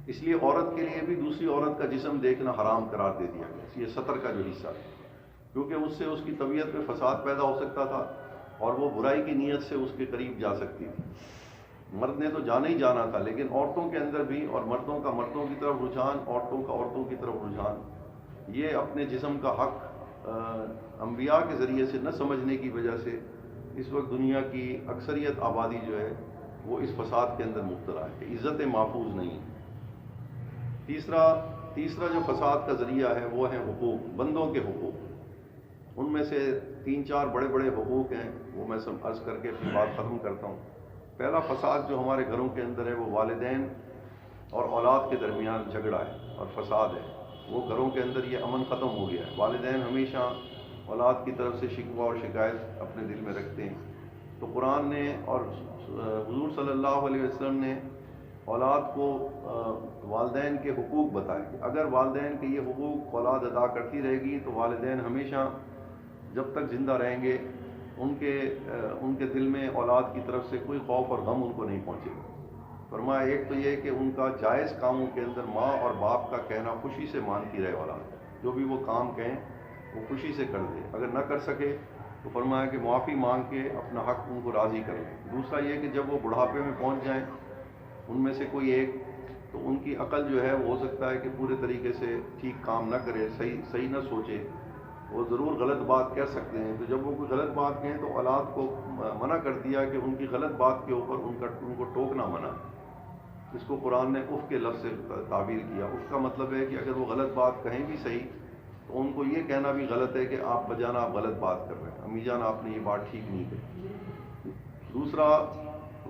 اس لیے عورت کے لیے بھی دوسری عورت کا جسم دیکھنا حرام قرار دے دیا گیا, یہ سطر کا جو حصہ ہے, کیونکہ اس سے اس کی طبیعت میں فساد پیدا ہو سکتا تھا اور وہ برائی کی نیت سے اس کے قریب جا سکتی تھی. مرد نے تو جانا ہی جانا تھا, لیکن عورتوں کے اندر بھی, اور مردوں کا مردوں کی طرف رجحان, عورتوں کا عورتوں کی طرف رجحان, یہ اپنے جسم کا حق انبیاء کے ذریعے سے نہ سمجھنے کی وجہ سے اس وقت دنیا کی اکثریت آبادی جو ہے وہ اس فساد کے اندر مبتلا ہے کہ عزت محفوظ نہیں. تیسرا جو فساد کا ذریعہ ہے وہ ہیں حقوق, بندوں کے حقوق. ان میں سے 3-4 بڑے بڑے حقوق ہیں, وہ میں سب عرض کر کے اپنی بات ختم کرتا ہوں. پہلا فساد جو ہمارے گھروں کے اندر ہے وہ والدین اور اولاد کے درمیان جھگڑا ہے اور فساد ہے. وہ گھروں کے اندر یہ امن ختم ہو گیا ہے. والدین ہمیشہ اولاد کی طرف سے شکوہ اور شکایت اپنے دل میں رکھتے ہیں. تو قرآن نے اور حضور صلی اللہ علیہ وسلم نے اولاد کو والدین کے حقوق بتائے کہ اگر والدین کے یہ حقوق اولاد ادا کرتی رہے گی تو والدین ہمیشہ جب تک زندہ رہیں گے ان کے دل میں اولاد کی طرف سے کوئی خوف اور غم ان کو نہیں پہنچے گا. فرمایا ایک تو یہ کہ ان کا جائز کاموں کے اندر ماں اور باپ کا کہنا خوشی سے مانتی رہے اولاد, جو بھی وہ کام کہیں وہ خوشی سے کر دے. اگر نہ کر سکے تو فرمایا کہ معافی مانگ کے اپنا حق ان کو راضی کر لیں. دوسرا یہ کہ جب وہ بڑھاپے میں پہنچ جائیں ان میں سے کوئی ایک, تو ان کی عقل جو ہے وہ ہو سکتا ہے کہ پورے طریقے سے ٹھیک کام نہ کرے, صحیح نہ سوچے, وہ ضرور غلط بات کہہ سکتے ہیں. تو جب وہ کوئی غلط بات کہیں تو اولاد کو منع کر دیا کہ ان کی غلط بات کے اوپر ان کو ٹوکنا منع. اس کو قرآن نے اف کے لفظ سے تعبیر کیا. اف کا مطلب ہے کہ اگر وہ غلط بات کہیں بھی صحیح تو ان کو یہ کہنا بھی غلط ہے کہ آپ بجانا آپ غلط بات کر رہے ہیں, امی جان آپ نے یہ بات ٹھیک نہیں کہی. دوسرا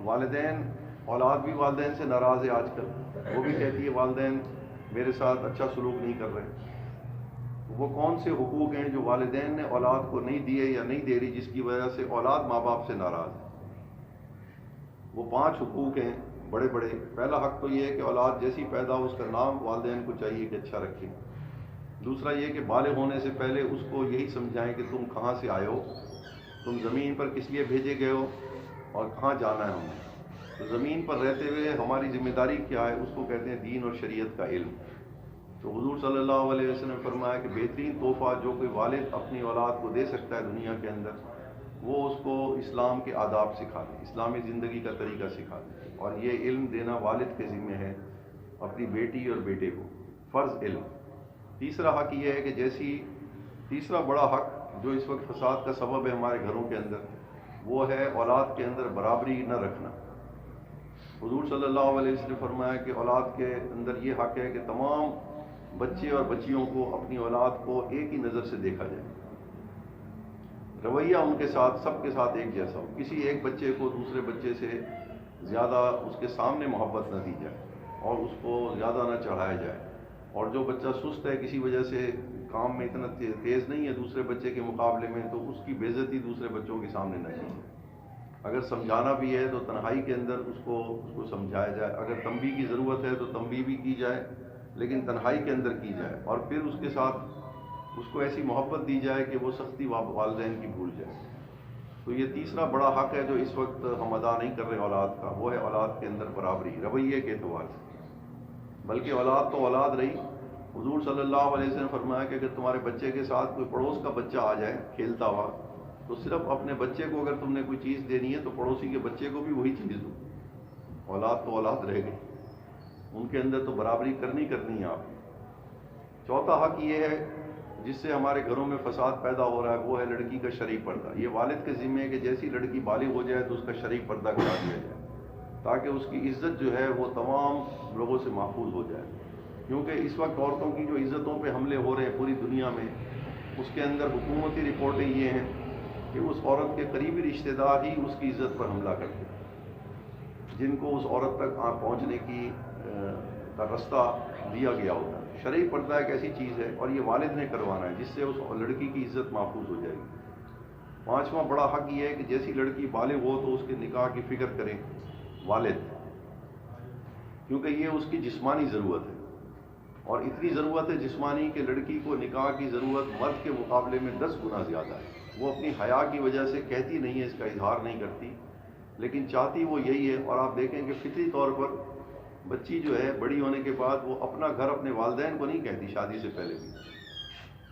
والدین, اولاد بھی والدین سے ناراض ہے آج کل, وہ بھی کہتی ہے والدین میرے ساتھ اچھا سلوک نہیں کر رہے. وہ کون سے حقوق ہیں جو والدین نے اولاد کو نہیں دیے یا نہیں دے رہی جس کی وجہ سے اولاد ماں باپ سے ناراض ہے؟ وہ 5 حقوق ہیں بڑے بڑے. پہلا حق تو یہ ہے کہ اولاد جیسی پیدا ہو اس کا نام والدین کو چاہیے کہ اچھا رکھیں. دوسرا یہ کہ بالغ ہونے سے پہلے اس کو یہی سمجھائیں کہ تم کہاں سے آئے ہو, تم زمین پر کس لیے بھیجے گئے ہو اور کہاں جانا ہے ہمیں. تو زمین پر رہتے ہوئے ہماری ذمہ داری کیا ہے, اس کو کہتے ہیں دین اور شریعت کا علم. تو حضور صلی اللہ علیہ وسلم نے فرمایا کہ بہترین تحفہ جو کوئی والد اپنی اولاد کو دے سکتا ہے دنیا کے اندر وہ اس کو اسلام کے آداب سکھا دے, اسلامی زندگی کا طریقہ سکھا دے. اور یہ علم دینا والد کے ذمہ ہے اپنی بیٹی اور بیٹے کو, فرض علم. تیسرا حق یہ ہے کہ تیسرا بڑا حق جو اس وقت فساد کا سبب ہے ہمارے گھروں کے اندر وہ ہے اولاد کے اندر برابری نہ رکھنا. حضور صلی اللہ علیہ وسلم نے فرمایا کہ اولاد کے اندر یہ حق ہے کہ تمام بچے اور بچیوں کو اپنی اولاد کو ایک ہی نظر سے دیکھا جائے, رویہ ان کے ساتھ سب کے ساتھ ایک جیسا ہو. کسی ایک بچے کو دوسرے بچے سے زیادہ اس کے سامنے محبت نہ دی جائے اور اس کو زیادہ نہ چڑھایا جائے. اور جو بچہ سست ہے کسی وجہ سے کام میں اتنا تیز نہیں ہے دوسرے بچے کے مقابلے میں, تو اس کی بے عزتی دوسرے بچوں کے سامنے نہ کی. اگر سمجھانا بھی ہے تو تنہائی کے اندر اس کو سمجھایا جائے. اگر تنبیہ کی ضرورت ہے تو تنبیہ بھی کی جائے, لیکن تنہائی کے اندر کی جائے. اور پھر اس کے ساتھ اس کو ایسی محبت دی جائے کہ وہ سختی والدین کی بھول جائے. تو یہ تیسرا بڑا حق ہے جو اس وقت ہم ادا نہیں کر رہے اولاد کا, وہ ہے اولاد کے اندر برابری رویے کے اعتبار سے. بلکہ اولاد تو اولاد رہی. حضور صلی اللہ علیہ وسلم نے فرمایا کہ اگر تمہارے بچے کے ساتھ کوئی پڑوس کا بچہ آ جائے کھیلتا ہوا تو صرف اپنے بچے کو اگر تم نے کوئی چیز دینی ہے تو پڑوسی کے بچے کو بھی وہی چیز دو. اولاد تو اولاد رہ گئی, ان کے اندر تو برابری کرنی ہے آپ. چوتھا حق یہ ہے جس سے ہمارے گھروں میں فساد پیدا ہو رہا ہے وہ ہے لڑکی کا شرعی پردہ. یہ والد کے ذمہ ہے کہ جیسی لڑکی بالغ ہو جائے تو اس کا شرعی پردہ کرا دیا جائے تاکہ اس کی عزت جو ہے وہ تمام لوگوں سے محفوظ ہو جائے. کیونکہ اس وقت عورتوں کی جو عزتوں پہ حملے ہو رہے ہیں پوری دنیا میں اس کے اندر حکومتی رپورٹیں یہ ہیں کہ اس عورت کے قریبی رشتہ دار ہی اس کی عزت پر حملہ کرتے ہیں، جن کو اس عورت تک پہنچنے کی کا رستہ دیا گیا ہوتا ہے۔ شرعی پردہ ایک ایسی چیز ہے اور یہ والد نے کروانا ہے جس سے اس لڑکی کی عزت محفوظ ہو جائے گی۔ پانچواں بڑا حق یہ ہے کہ جیسی لڑکی بالغ ہو تو اس کے نکاح کی فکر کریں والد، کیونکہ یہ اس کی جسمانی ضرورت ہے، اور اتنی ضرورت ہے جسمانی کہ لڑکی کو نکاح کی ضرورت مرد کے مقابلے میں 10 گنا زیادہ ہے۔ وہ اپنی حیا کی وجہ سے کہتی نہیں ہے، اس کا اظہار نہیں کرتی، لیکن چاہتی وہ یہی ہے۔ اور آپ دیکھیں کہ فطری طور پر بچی جو ہے بڑی ہونے کے بعد وہ اپنا گھر اپنے والدین کو نہیں کہتی، شادی سے پہلے بھی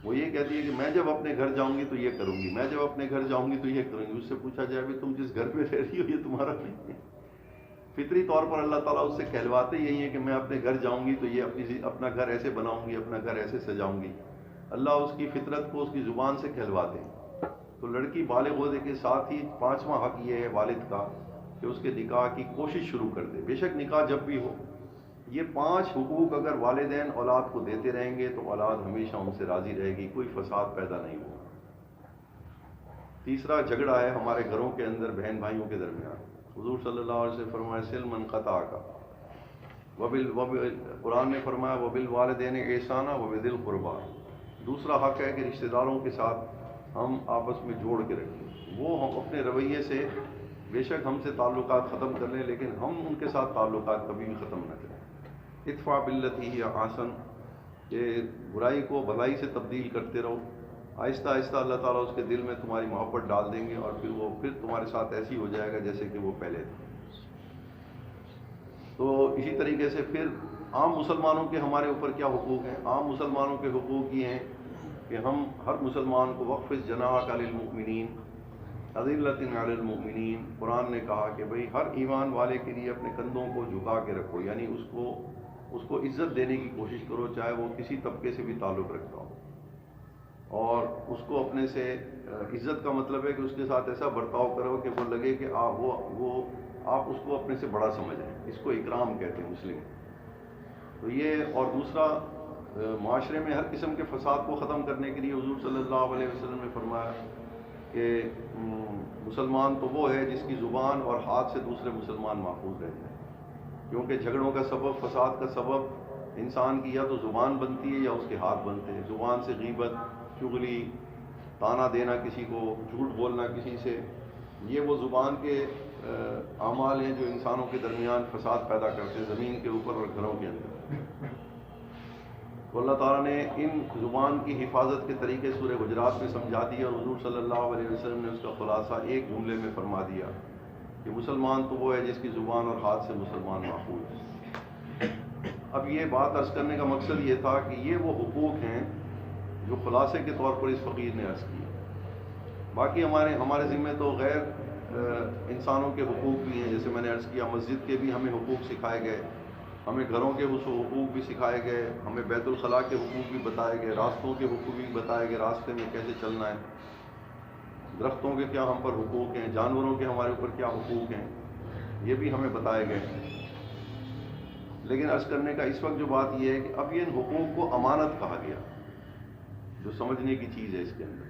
وہ یہ کہتی ہے کہ میں جب اپنے گھر جاؤں گی تو یہ کروں گی، میں جب اپنے گھر جاؤں گی تو یہ کروں گی۔ اس سے پوچھا جائے بھی تم جس گھر پہ رہ رہی ہو یہ تمہارا نہیں ہے؟ فطری طور پر اللہ تعالیٰ اس سے کہلواتے یہی ہے کہ میں اپنے گھر جاؤں گی تو یہ اپنا گھر ایسے بناؤں گی، اپنا گھر ایسے سجاؤں گی۔ اللہ اس کی فطرت کو اس کی زبان سے کہلواتے ہیں۔ تو لڑکی بالغ ہونے کے ساتھ ہی پانچواں حق یہ ہے والد کا کہ اس کے نکاح کی کوشش شروع کر دے، بے شک نکاح جب بھی ہو۔ یہ 5 حقوق اگر والدین اولاد کو دیتے رہیں گے تو اولاد ہمیشہ ان سے راضی رہے گی، کوئی فساد پیدا نہیں ہوگا۔ تیسرا جھگڑا ہے ہمارے گھروں کے اندر بہن بھائیوں کے درمیان۔ حضور صلی اللہ علیہ وسلم فرمایا سل من قطع کا قرآن نے فرمایا وبالوالدین احسانا وبذی القربیٰ۔ دوسرا حق ہے کہ رشتہ داروں کے ساتھ ہم آپس میں جوڑ کے رکھیں، وہ ہم اپنے رویے سے بے شک ہم سے تعلقات ختم کر لیں لیکن ہم ان کے ساتھ تعلقات کبھی بھی ختم نہ کریں۔ ادفع باللتی ہی احسن، کہ برائی کو بھلائی سے تبدیل کرتے رہو، آہستہ آہستہ اللہ تعالیٰ اس کے دل میں تمہاری محبت ڈال دیں گے اور پھر تمہارے ساتھ ایسی ہو جائے گا جیسے کہ وہ پہلے تھا۔ تو اسی طریقے سے پھر عام مسلمانوں کے ہمارے اوپر کیا حقوق ہیں؟ عام مسلمانوں کے حقوق یہ ہیں کہ ہم ہر مسلمان کو وقفظ جناحک للمؤمنین اذلۃ علی المؤمنین، قرآن نے کہا کہ بھئی ہر ایمان والے کے لیے اپنے کندھوں کو جھکا کے رکھو، یعنی اس کو عزت دینے کی کوشش کرو چاہے وہ کسی طبقے سے بھی تعلق رکھتا ہو، اور اس کو اپنے سے عزت کا مطلب ہے کہ اس کے ساتھ ایسا برتاؤ کرو کہ وہ لگے کہ آپ اس کو اپنے سے بڑا سمجھیں، اس کو اکرام کہتے ہیں مسلم۔ تو یہ، اور دوسرا معاشرے میں ہر قسم کے فساد کو ختم کرنے کے لیے حضور صلی اللہ علیہ وسلم نے فرمایا کہ مسلمان تو وہ ہے جس کی زبان اور ہاتھ سے دوسرے مسلمان محفوظ رہتے ہیں، کیونکہ جھگڑوں کا سبب، فساد کا سبب انسان کی یا تو زبان بنتی ہے یا اس کے ہاتھ بنتے ہیں۔ زبان سے غیبت، چغلی، طعنہ دینا کسی کو، جھوٹ بولنا کسی سے، یہ وہ زبان کے اعمال ہیں جو انسانوں کے درمیان فساد پیدا کرتے ہیں زمین کے اوپر اور گھروں کے اندر۔ تو اللہ تعالیٰ نے ان زبان کی حفاظت کے طریقے سورہ حجرات میں سمجھا دیا، اور حضور صلی اللہ علیہ وسلم نے اس کا خلاصہ ایک جملے میں فرما دیا کہ مسلمان تو وہ ہے جس کی زبان اور ہاتھ سے مسلمان محفوظ ہے۔ اب یہ بات عرض کرنے کا مقصد یہ تھا کہ یہ وہ حقوق ہیں جو خلاصے کے طور پر اس فقیر نے عرض کیے۔ باقی ہمارے ذمے تو غیر انسانوں کے حقوق بھی ہیں، جیسے میں نے عرض کیا مسجد کے بھی ہمیں حقوق سکھائے گئے، ہمیں گھروں کے حقوق بھی سکھائے گئے، ہمیں بیت الخلاء کے حقوق بھی بتائے گئے، راستوں کے حقوق بھی بتائے گئے، راستے میں کیسے چلنا ہے، درختوں کے کیا ہم پر حقوق ہیں، جانوروں کے ہمارے اوپر کیا حقوق ہیں، یہ بھی ہمیں بتائے گئے۔ لیکن عرض کرنے کا اس وقت جو بات یہ ہے کہ اب یہ ان حقوق کو امانت کہا گیا، جو سمجھنے کی چیز ہے اس کے اندر،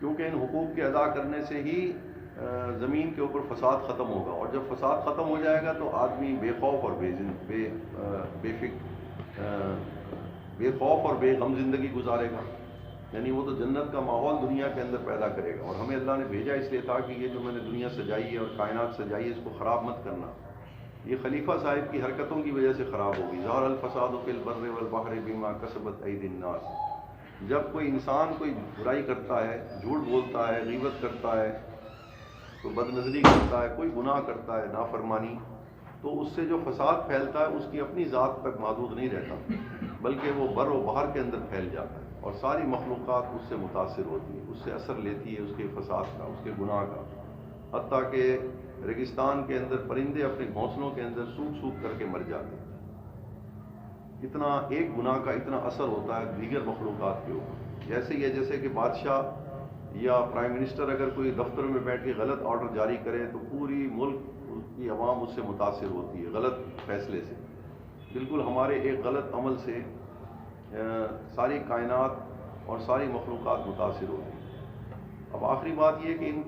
کیونکہ ان حقوق کے ادا کرنے سے ہی زمین کے اوپر فساد ختم ہوگا، اور جب فساد ختم ہو جائے گا تو آدمی بے خوف اور بے خوف اور بے غم زندگی گزارے گا، یعنی وہ تو جنت کا ماحول دنیا کے اندر پیدا کرے گا۔ اور ہمیں اللہ نے بھیجا اس لیے تھا کہ یہ جو میں نے دنیا سجائی ہے اور کائنات سجائی ہے اس کو خراب مت کرنا، یہ خلیفہ صاحب کی حرکتوں کی وجہ سے خراب ہوگی۔ ظہر الفساد فی البر والبحر بما کسبت ایدی الناس، جب کوئی انسان کوئی برائی کرتا ہے، جھوٹ بولتا ہے، غیبت کرتا ہے، تو بد نظری کرتا ہے، کوئی گناہ کرتا ہے، نافرمانی، تو اس سے جو فساد پھیلتا ہے اس کی اپنی ذات تک محدود نہیں رہتا، بلکہ وہ بر و بحر کے اندر پھیل جاتا ہے اور ساری مخلوقات اس سے متاثر ہوتی ہے، اس سے اثر لیتی ہے اس کے فساد کا، اس کے گناہ کا، حتیٰ کہ ریگستان کے اندر پرندے اپنے گھونسلوں کے اندر سوکھ سوکھ کر کے مر جاتے ہیں۔ اتنا ایک گناہ کا اتنا اثر ہوتا ہے دیگر مخلوقات کے اوپر۔ جیسے یہ جیسے کہ بادشاہ یا پرائم منسٹر اگر کوئی دفتر میں بیٹھ کے غلط آرڈر جاری کرے تو پوری ملک کی عوام اس سے متاثر ہوتی ہے غلط فیصلے سے۔ بالکل ہمارے ایک غلط عمل سے ساری کائنات اور ساری مخلوقات متاثر ہوتی ہیں۔ اب آخری بات یہ کہ ان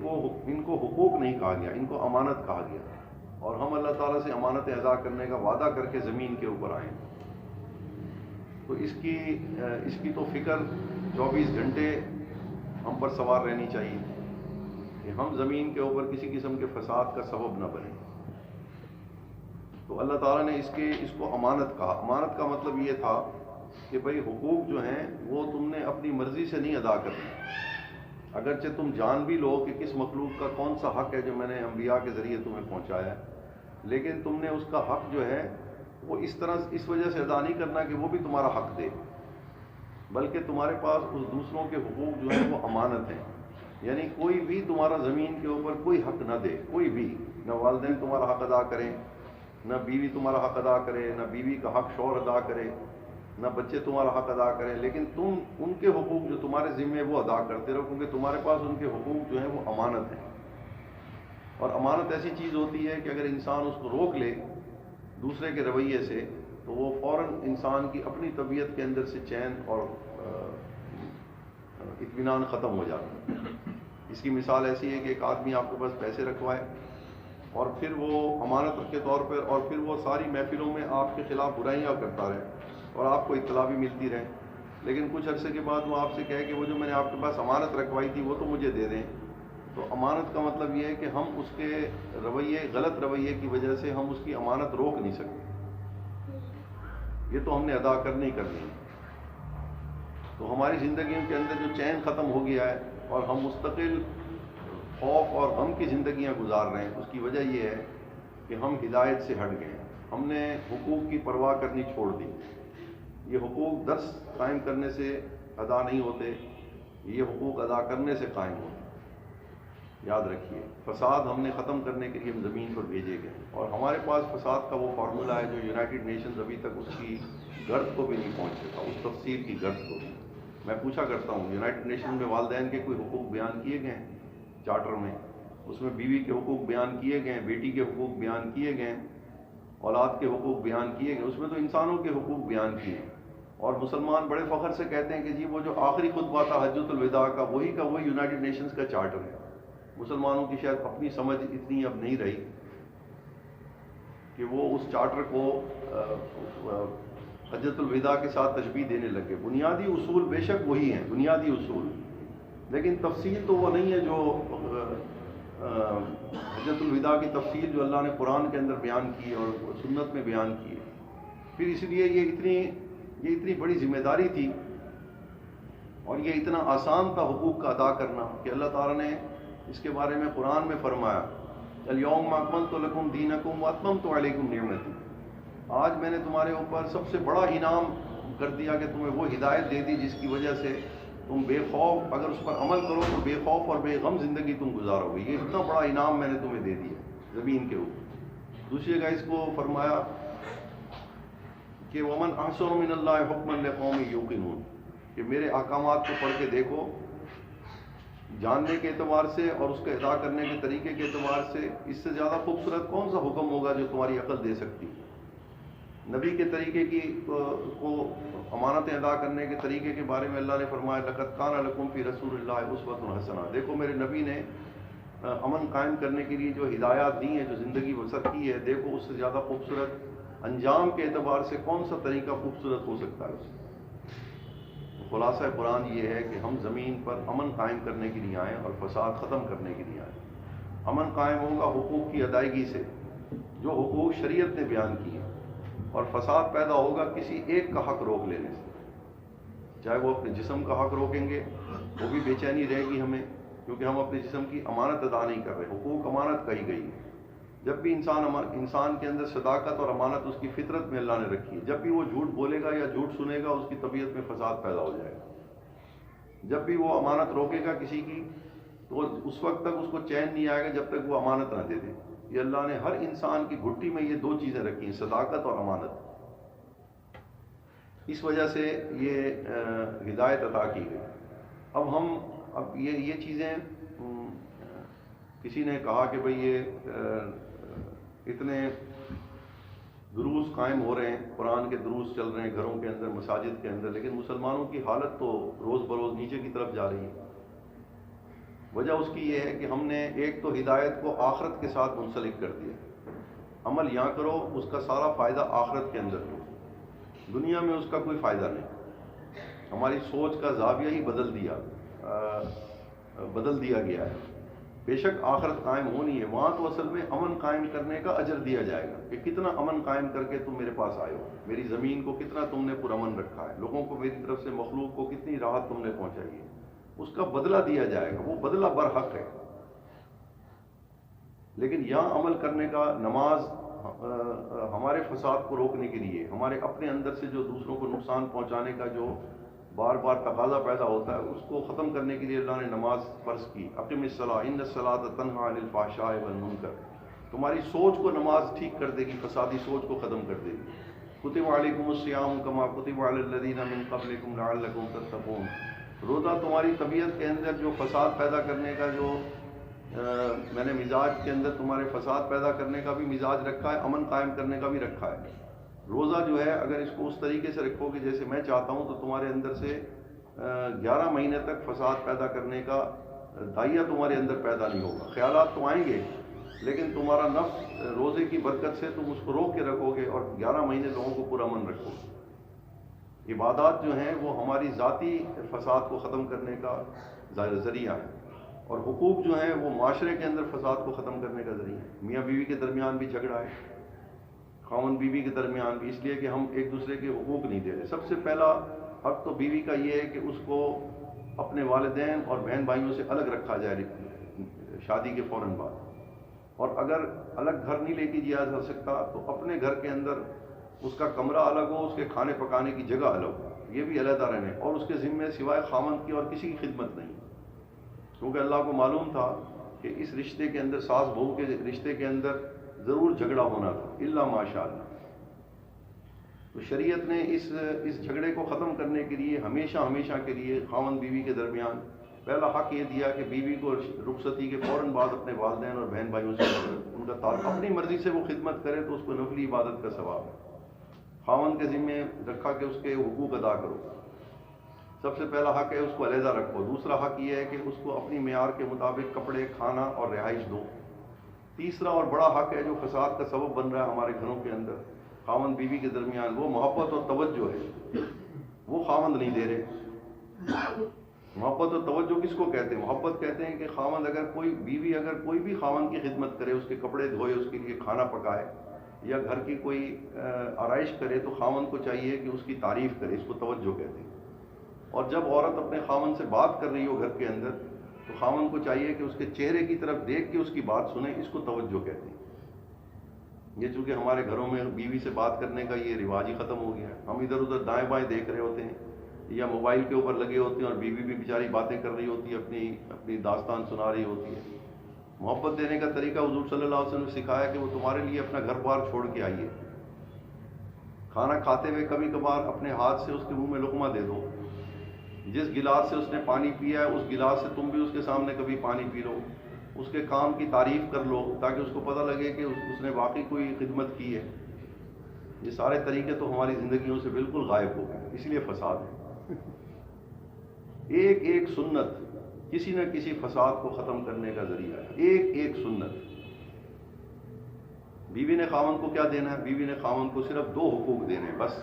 کو حقوق نہیں کہا گیا، ان کو امانت کہا گیا، اور ہم اللہ تعالیٰ سے امانتیں ادا کرنے کا وعدہ کر کے زمین کے اوپر آئے، تو اس کی تو فکر 24 گھنٹے ہم پر سوار رہنی چاہیے کہ ہم زمین کے اوپر کسی قسم کے فساد کا سبب نہ بنیں۔ تو اللہ تعالیٰ نے اس کو امانت کہا۔ امانت کا مطلب یہ تھا کہ بھئی حقوق جو ہیں وہ تم نے اپنی مرضی سے نہیں ادا کرنے، اگرچہ تم جان بھی لو کہ کس مخلوق کا کون سا حق ہے جو میں نے انبیاء کے ذریعے تمہیں پہنچایا ہے، لیکن تم نے اس کا حق جو ہے وہ اس وجہ سے ادا نہیں کرنا کہ وہ بھی تمہارا حق دے، بلکہ تمہارے پاس اس دوسروں کے حقوق جو ہیں وہ امانت ہیں۔ یعنی کوئی بھی تمہارا زمین کے اوپر کوئی حق نہ دے، کوئی بھی، نہ والدین تمہارا حق ادا کریں، نہ بیوی تمہارا حق ادا کرے، نہ بیوی کا حق شوہر ادا کرے، نہ بچے تمہارا حق ادا کریں، لیکن تم ان کے حقوق جو تمہارے ذمے وہ ادا کرتے رہو، کیونکہ تمہارے پاس ان کے حقوق جو ہیں وہ امانت ہیں۔ اور امانت ایسی چیز ہوتی ہے کہ اگر انسان اس کو روک لے دوسرے کے رویے سے تو وہ فوراً انسان کی اپنی طبیعت کے اندر سے چین اور اطمینان ختم ہو جاتا ہے۔ اس کی مثال ایسی ہے کہ ایک آدمی آپ کے پاس پیسے رکھوائے اور پھر وہ امانت کے طور پر، اور پھر وہ ساری محفلوں میں آپ کے خلاف برائیاں کرتا رہے اور آپ کو اطلاع بھی ملتی رہے، لیکن کچھ عرصے کے بعد وہ آپ سے کہے کہ وہ جو میں نے آپ کے پاس امانت رکھوائی تھی وہ تو مجھے دے دیں، تو امانت کا مطلب یہ ہے کہ ہم اس کے رویے، غلط رویے کی وجہ سے ہم اس کی امانت روک نہیں سکتے، یہ تو ہم نے ادا کرنی ہے۔ تو ہماری زندگیوں کے اندر جو چین ختم ہو گیا ہے اور ہم مستقل خوف اور غم کی زندگیاں گزار رہے ہیں، اس کی وجہ یہ ہے کہ ہم ہدایت سے ہٹ گئے ہیں، ہم نے حقوق کی پرواہ کرنی چھوڑ دی۔ یہ حقوق درس قائم کرنے سے ادا نہیں ہوتے، یہ حقوق ادا کرنے سے قائم ہوتے۔ یاد رکھیے، فساد ہم نے ختم کرنے کے لیے ہم زمین پر بھیجے گئے، اور ہمارے پاس فساد کا وہ فارمولہ ہے جو یونائٹڈ نیشنز ابھی تک اس کی گرد کو بھی نہیں پہنچ سکا، اس تفصیل کی گرد کو بھی۔ میں پوچھا کرتا ہوں، یونائٹڈ نیشن میں والدین کے کوئی حقوق بیان کیے گئے ہیں چارٹر میں؟ اس میں بیوی کے حقوق بیان کیے گئے ہیں، بیٹی کے حقوق بیان کیے گئے ہیں، اولاد کے حقوق بیان کیے گئے، اس میں تو انسانوں کے حقوق بیان کیے ہیں۔ اور مسلمان بڑے فخر سے کہتے ہیں کہ جی وہ جو آخری خطبہ تھا حجۃ الوداع کا وہی یونائٹڈ نیشنز کا چارٹر ہے۔ مسلمانوں کی شاید اپنی سمجھ اتنی اب نہیں رہی کہ وہ اس چارٹر کو حجۃ الوداع کے ساتھ تشبیہ دینے لگے۔ بنیادی اصول بے شک وہی ہیں، بنیادی اصول، لیکن تفصیل تو وہ نہیں ہے جو حجۃ الوداع کی تفصیل جو اللہ نے قرآن کے اندر بیان کی ہے اور سنت میں بیان کی ہے۔ پھر اس لیے یہ اتنی بڑی ذمہ داری تھی اور یہ اتنا آسان تھا حقوق کا ادا کرنا کہ اللہ تعالیٰ نے اس کے بارے میں قرآن میں فرمایا، الیوم اکملت لکم دینکم واتممت علیکم نعمتی، آج میں نے تمہارے اوپر سب سے بڑا انعام کر دیا کہ تمہیں وہ ہدایت دے دی جس کی وجہ سے تم بے خوف، اگر اس پر عمل کرو تو بے خوف اور بے غم زندگی تم گزارو گے۔ یہ اتنا بڑا انعام میں نے تمہیں دے دیا زمین کے اوپر۔ دوسری جگہ اس کو فرمایا کہ ومن احسن من اللہ حکما لقوم یوقنون، کہ میرے احکامات کو پڑھ کے دیکھو، جاننے کے اعتبار سے اور اس کو ادا کرنے کے طریقے کے اعتبار سے اس سے زیادہ خوبصورت کون سا حکم ہوگا جو تمہاری عقل دے سکتی۔ نبی کے طریقے کو امانتیں ادا کرنے کے طریقے کے بارے میں اللہ نے فرمایا لقد کان لکم فی رسول اللہ اسوۃ حسنہ، دیکھو میرے نبی نے امن قائم کرنے کے لیے جو ہدایات دی ہیں، جو زندگی بسر کی ہے، دیکھو اس سے زیادہ خوبصورت انجام کے اعتبار سے کون سا طریقہ خوبصورت ہو سکتا ہے۔ خلاصہ قرآن یہ ہے کہ ہم زمین پر امن قائم کرنے کے لیے آئیں اور فساد ختم کرنے کے لیے آئیں۔ امن قائم ہوگا حقوق کی ادائیگی سے، جو حقوق شریعت نے بیان کی ہیں، اور فساد پیدا ہوگا کسی ایک کا حق روک لینے سے، چاہے وہ اپنے جسم کا حق روکیں گے وہ بھی بے چینی رہے گی ہمیں، کیونکہ ہم اپنے جسم کی امانت ادا نہیں کر رہے۔ حقوق امانت کہی گئی ہے۔ جب بھی انسان کے اندر صداقت اور امانت اس کی فطرت میں اللہ نے رکھی ہے، جب بھی وہ جھوٹ بولے گا یا جھوٹ سنے گا اس کی طبیعت میں فساد پیدا ہو جائے گا۔ جب بھی وہ امانت روکے گا کسی کی تو اس وقت تک اس کو چین نہیں آئے گا جب تک وہ امانت نہ دے دے۔ یہ اللہ نے ہر انسان کی گھٹی میں یہ دو چیزیں رکھی ہیں، صداقت اور امانت۔ اس وجہ سے یہ ہدایت عطا کی گئی۔ اب یہ چیزیں کسی نے کہا کہ بھئی یہ اتنے دروس قائم ہو رہے ہیں، قرآن کے دروس چل رہے ہیں گھروں کے اندر، مساجد کے اندر، لیکن مسلمانوں کی حالت تو روز بروز نیچے کی طرف جا رہی ہے۔ وجہ اس کی یہ ہے کہ ہم نے ایک تو ہدایت کو آخرت کے ساتھ منسلک کر دیا، عمل یہاں کرو، اس کا سارا فائدہ آخرت کے اندر ہو، دنیا میں اس کا کوئی فائدہ نہیں۔ ہماری سوچ کا زاویہ ہی بدل دیا گیا ہے۔ بے شک آخرت قائم ہونی ہے، وہاں تو اصل میں امن قائم کرنے کا اجر دیا جائے گا کہ کتنا امن قائم کر کے تم میرے پاس آئے ہو، میری زمین کو کتنا تم نے پرامن رکھا ہے، لوگوں کو میری طرف سے، مخلوق کو کتنی راحت تم نے پہنچائی ہے، اس کا بدلہ دیا جائے گا، وہ بدلہ برحق ہے۔ لیکن یہاں عمل کرنے کا، نماز ہمارے فساد کو روکنے کے لیے، ہمارے اپنے اندر سے جو دوسروں کو نقصان پہنچانے کا جو بار بار تقاضا پیدا ہوتا ہے، اس کو ختم کرنے کے لیے اللہ نے نماز فرض کی۔ اقم الصلاۃ ان الصلاۃ تنہی عن الفحشاء والمنکر، تمہاری سوچ کو نماز ٹھیک کر دے گی، فسادی سوچ کو ختم کر دے گی۔ کتب علیکم الصیام کما کتب علی الذین من قبلکم لعلکم تتقون، روزہ تمہاری طبیعت کے اندر جو فساد پیدا کرنے کا، جو میں نے مزاج کے اندر تمہارے فساد پیدا کرنے کا بھی مزاج رکھا ہے، امن قائم کرنے کا بھی رکھا ہے۔ روزہ جو ہے اگر اس کو اس طریقے سے رکھو کہ جیسے میں چاہتا ہوں، تو تمہارے اندر سے 11 مہینے تک فساد پیدا کرنے کا دائیہ تمہارے اندر پیدا نہیں ہوگا۔ خیالات تو آئیں گے، لیکن تمہارا نفس روزے کی برکت سے تم اس کو روک کے رکھو گے اور 11 مہینے لوگوں کو پرامن رکھو گے۔ عبادات جو ہیں وہ ہماری ذاتی فساد کو ختم کرنے کا ذریعہ ہے، اور حقوق جو ہیں وہ معاشرے کے اندر فساد کو ختم کرنے کا ذریعہ ہے۔ میاں بیوی کے درمیان بھی جھگڑا ہے، خاوند بیوی کے درمیان بھی، اس لیے کہ ہم ایک دوسرے کے حقوق نہیں دے رہے۔ سب سے پہلا حق تو بیوی کا یہ ہے کہ اس کو اپنے والدین اور بہن بھائیوں سے الگ رکھا جائے شادی کے فوراً بعد، اور اگر الگ گھر نہیں لے کے جا سکتا تو اپنے گھر کے اندر اس کا کمرہ الگ ہو، اس کے کھانے پکانے کی جگہ الگ ہو، یہ بھی علیحدہ رہے، اور اس کے ذمے سوائے خاوند کی اور کسی کی خدمت نہیں، کیونکہ اللہ کو معلوم تھا کہ اس رشتے کے اندر، ساس بہو کے رشتے کے اندر ضرور جھگڑا ہونا تھا، الا ماشاء اللہ۔ تو شریعت نے اس جھگڑے کو ختم کرنے کے لیے ہمیشہ کے لیے خاوند بیوی کے درمیان پہلا حق یہ دیا کہ بیوی کو رخصتی کے فوراً بعد اپنے والدین اور بہن بھائیوں سے ان کا تعلق، اپنی مرضی سے وہ خدمت کرے تو اس کو نفلی عبادت کا ثواب ہے۔ خاوند کے ذمے رکھا کہ اس کے حقوق ادا کرو، سب سے پہلا حق ہے اس کو علیحدہ رکھو۔ دوسرا حق یہ ہے کہ اس کو اپنی معیار کے مطابق کپڑے، کھانا اور رہائش دو۔ تیسرا اور بڑا حق ہے جو فساد کا سبب بن رہا ہے ہمارے گھروں کے اندر خاوند بیوی کے درمیان، وہ محبت اور توجہ ہے، وہ خاوند نہیں دے رہے۔ محبت اور توجہ کس کو کہتے ہیں؟ محبت کہتے ہیں کہ خاوند اگر کوئی بیوی، اگر کوئی بھی خاوند کی خدمت کرے، اس کے کپڑے دھوئے، اس کے لیے کھانا پکائے یا گھر کی کوئی آرائش کرے، تو خاوند کو چاہیے کہ اس کی تعریف کرے، اس کو توجہ کہتے ہیں۔ اور جب عورت اپنے خاوند سے بات کر رہی ہو گھر کے اندر، تو خاوند کو چاہیے کہ اس کے چہرے کی طرف دیکھ کے اس کی بات سنیں، اس کو توجہ کہتے ہیں۔ یہ چونکہ ہمارے گھروں میں بیوی سے بات کرنے کا یہ رواج ہی ختم ہو گیا ہے، ہم ادھر ادھر دائیں بائیں دیکھ رہے ہوتے ہیں یا موبائل کے اوپر لگے ہوتے ہیں، اور بیوی بھی بیچاری باتیں کر رہی ہوتی ہے، اپنی داستان سنا رہی ہوتی ہے۔ محبت دینے کا طریقہ حضور صلی اللہ علیہ وسلم نے سکھایا کہ وہ تمہارے لیے اپنا گھر بار چھوڑ کے آئیے، کھانا کھاتے ہوئے کبھی کبھار اپنے ہاتھ سے اس کے منہ میں لقمہ دے دو، جس گلاس سے اس نے پانی پیا ہے اس گلاس سے تم بھی اس کے سامنے کبھی پانی پی لو، اس کے کام کی تعریف کر لو تاکہ اس کو پتہ لگے کہ اس نے واقعی کوئی خدمت کی ہے۔ یہ سارے طریقے تو ہماری زندگیوں سے بالکل غائب ہو گئے، اس لیے فساد ہے۔ ایک ایک سنت کسی نہ کسی فساد کو ختم کرنے کا ذریعہ ہے، ایک ایک سنت۔ بیوی نے خاوند کو کیا دینا ہے؟ بیوی نے خاوند کو صرف 2 حقوق دینے ہیں بس،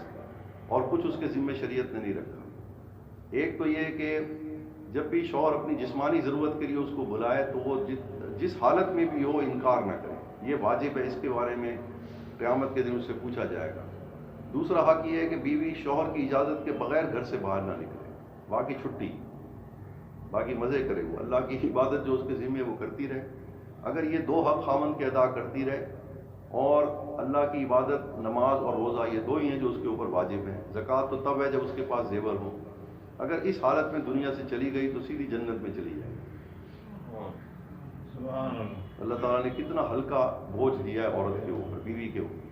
اور کچھ اس کے ذمہ شریعت نے نہیں رکھا۔ ایک تو یہ کہ جب بھی شوہر اپنی جسمانی ضرورت کے لیے اس کو بلائے تو وہ جس حالت میں بھی ہو انکار نہ کرے، یہ واجب ہے، اس کے بارے میں قیامت کے دن اس سے پوچھا جائے گا۔ دوسرا حق یہ ہے کہ بیوی شوہر کی اجازت کے بغیر گھر سے باہر نہ نکلے، باقی چھٹی، باقی مزے کرے، وہ اللہ کی عبادت جو اس کے ذمہ وہ کرتی رہے۔ اگر یہ 2 حق خاوند کے ادا کرتی رہے، اور اللہ کی عبادت، نماز اور روزہ، یہ 2 ہی ہیں جو اس کے اوپر واجب ہیں۔ زکوٰۃ تو تب ہے جب اس کے پاس زیور ہو، اگر اس حالت میں دنیا سے چلی گئی تو سیدھی جنت میں چلی جائے گی۔ سبحان اللہ۔ اللہ تعالیٰ نے کتنا ہلکا بوجھ دیا ہے عورت کے اوپر، بیوی کے اوپر۔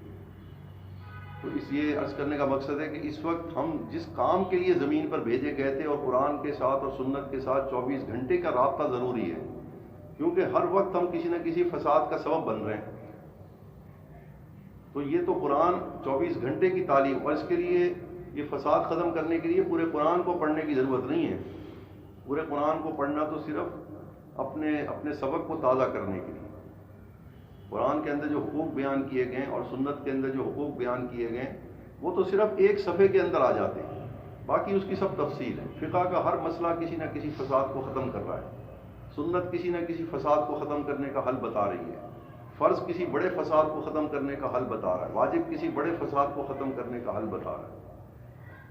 تو اس یہ عرض کرنے کا مقصد ہے کہ اس وقت ہم جس کام کے لیے زمین پر بھیجے گئے تھے، اور قرآن کے ساتھ اور سنت کے ساتھ 24 گھنٹے کا رابطہ ضروری ہے، کیونکہ ہر وقت ہم کسی نہ کسی فساد کا سبب بن رہے ہیں۔ تو تو یہ تو قرآن 24 گھنٹے کی تعلیم، اور اس کے لیے یہ فساد ختم کرنے کے لیے پورے قرآن کو پڑھنے کی ضرورت نہیں ہے. پورے قرآن کو پڑھنا تو صرف اپنے سبق کو تازہ کرنے کے لیے. قرآن کے اندر جو حقوق بیان کیے گئے اور سنت کے اندر جو حقوق بیان کیے گئے وہ تو صرف ایک صفحے کے اندر آ جاتے ہیں، باقی اس کی سب تفصیل ہے. فقہ کا ہر مسئلہ کسی نہ کسی فساد کو ختم کر رہا ہے. سنت کسی نہ کسی فساد کو ختم کرنے کا حل بتا رہی ہے. فرض کسی بڑے فساد کو ختم کرنے کا حل بتا رہا ہے. واجب کسی بڑے فساد کو ختم کرنے کا حل بتا رہا ہے.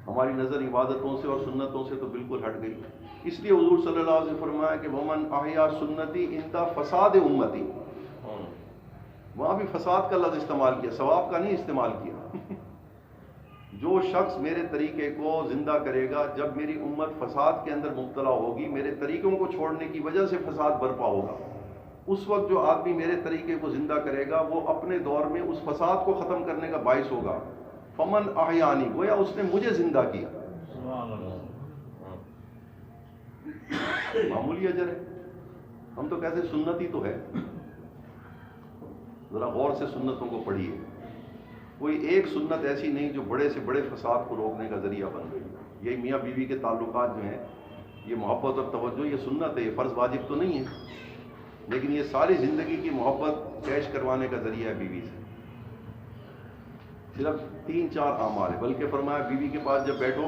ہماری نظر عبادتوں سے اور سنتوں سے تو بالکل ہٹ گئی. اس لیے حضور صلی اللہ علیہ وسلم نے فرمایا کہ ومن احیا سنتی انتا فساد امتی. وہاں بھی فساد کا لفظ استعمال کیا، ثواب کا نہیں استعمال کیا. جو شخص میرے طریقے کو زندہ کرے گا، جب میری امت فساد کے اندر مبتلا ہوگی، میرے طریقوں کو چھوڑنے کی وجہ سے فساد برپا ہوگا، اس وقت جو آدمی میرے طریقے کو زندہ کرے گا وہ اپنے دور میں اس فساد کو ختم کرنے کا باعث ہوگا. فمن احیانی، گویا اس نے مجھے زندہ کیا. معمولی اجر ہے. ہم تو کہتے سنتی تو ہے. ذرا غور سے سنتوں کو پڑھیے. کوئی ایک سنت ایسی نہیں جو بڑے سے بڑے فساد کو روکنے کا ذریعہ بن گئی. یہی میاں بیوی کے تعلقات جو ہیں، یہ محبت اور توجہ، یہ سنت ہے، یہ فرض واجب تو نہیں ہے، لیکن یہ ساری زندگی کی محبت کیش کروانے کا ذریعہ ہے بیوی سے. صرف 3-4 اعمال ہے. بلکہ فرمایا بیوی کے پاس جب بیٹھو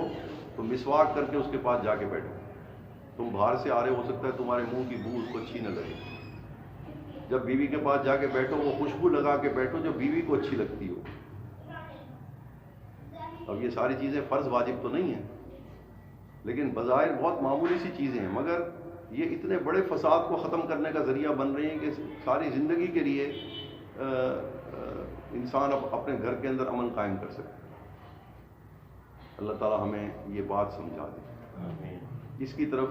تو مسواک کر کے اس کے پاس جا کے بیٹھو. تم باہر سے آ رہے، ہو سکتا ہے تمہارے منہ کی بو اس کو اچھی نہ لگے. جب بیوی کے پاس جا کے بیٹھو وہ خوشبو لگا کے بیٹھو جو بیوی کو اچھی لگتی ہو. اب یہ ساری چیزیں فرض واجب تو نہیں ہیں، لیکن بظاہر بہت معمولی سی چیزیں ہیں، مگر یہ اتنے بڑے فساد کو ختم کرنے کا ذریعہ بن رہی ہیں کہ ساری زندگی کے لیے انسان اپنے گھر کے اندر امن قائم کر سکے. اللہ تعالی ہمیں یہ بات سمجھا دے. اس کی طرف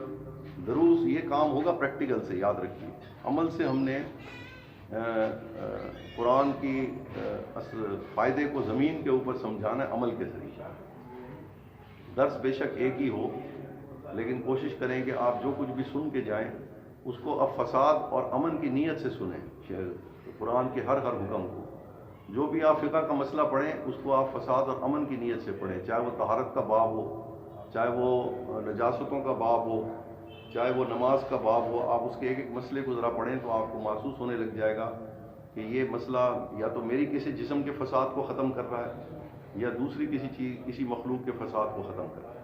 دروس، یہ کام ہوگا پریکٹیکل سے، یاد رکھیے. عمل سے ہم نے قرآن کی اصل فائدے کو زمین کے اوپر سمجھانا ہے عمل کے ذریعے. درس بے شک ایک ہی ہو، لیکن کوشش کریں کہ آپ جو کچھ بھی سن کے جائیں اس کو اب فساد اور امن کی نیت سے سنیں. قرآن کے ہر حکم کو، جو بھی آپ فقہ کا مسئلہ پڑھیں اس کو آپ فساد اور امن کی نیت سے پڑھیں. چاہے وہ طہارت کا باب ہو، چاہے وہ نجاستوں کا باب ہو، چاہے وہ نماز کا باب ہو. آپ اس کے ایک ایک مسئلے کو ذرا پڑھیں تو آپ کو محسوس ہونے لگ جائے گا کہ یہ مسئلہ یا تو میری کسی جسم کے فساد کو ختم کر رہا ہے یا دوسری کسی مخلوق کے فساد کو ختم کر رہا ہے.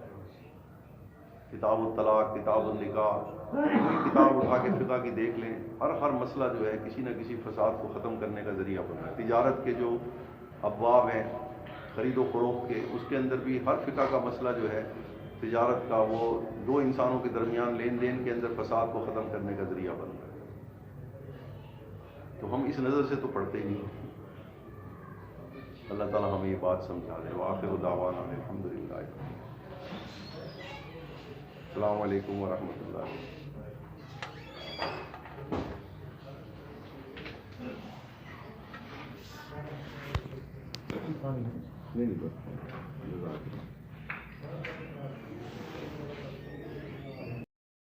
کتاب الطلاق، کتاب النکاح، کوئی کتاب اٹھا کے فقہ کی دیکھ لیں، ہر مسئلہ جو ہے کسی نہ کسی فساد کو ختم کرنے کا ذریعہ بن رہا ہے. تجارت کے جو ابواب ہیں، خرید و فروخت کے، اس کے اندر بھی ہر فقہ کا مسئلہ جو ہے تجارت کا، وہ دو انسانوں کے درمیان لین دین کے اندر فساد کو ختم کرنے کا ذریعہ بن رہا ہے. تو ہم اس نظر سے تو پڑھتے ہی نہیں. اللہ تعالیٰ ہمیں یہ بات سمجھا دے. وآخر دعوانا الحمدللہ. السلام علیکم ورحمۃ اللہ. نہیں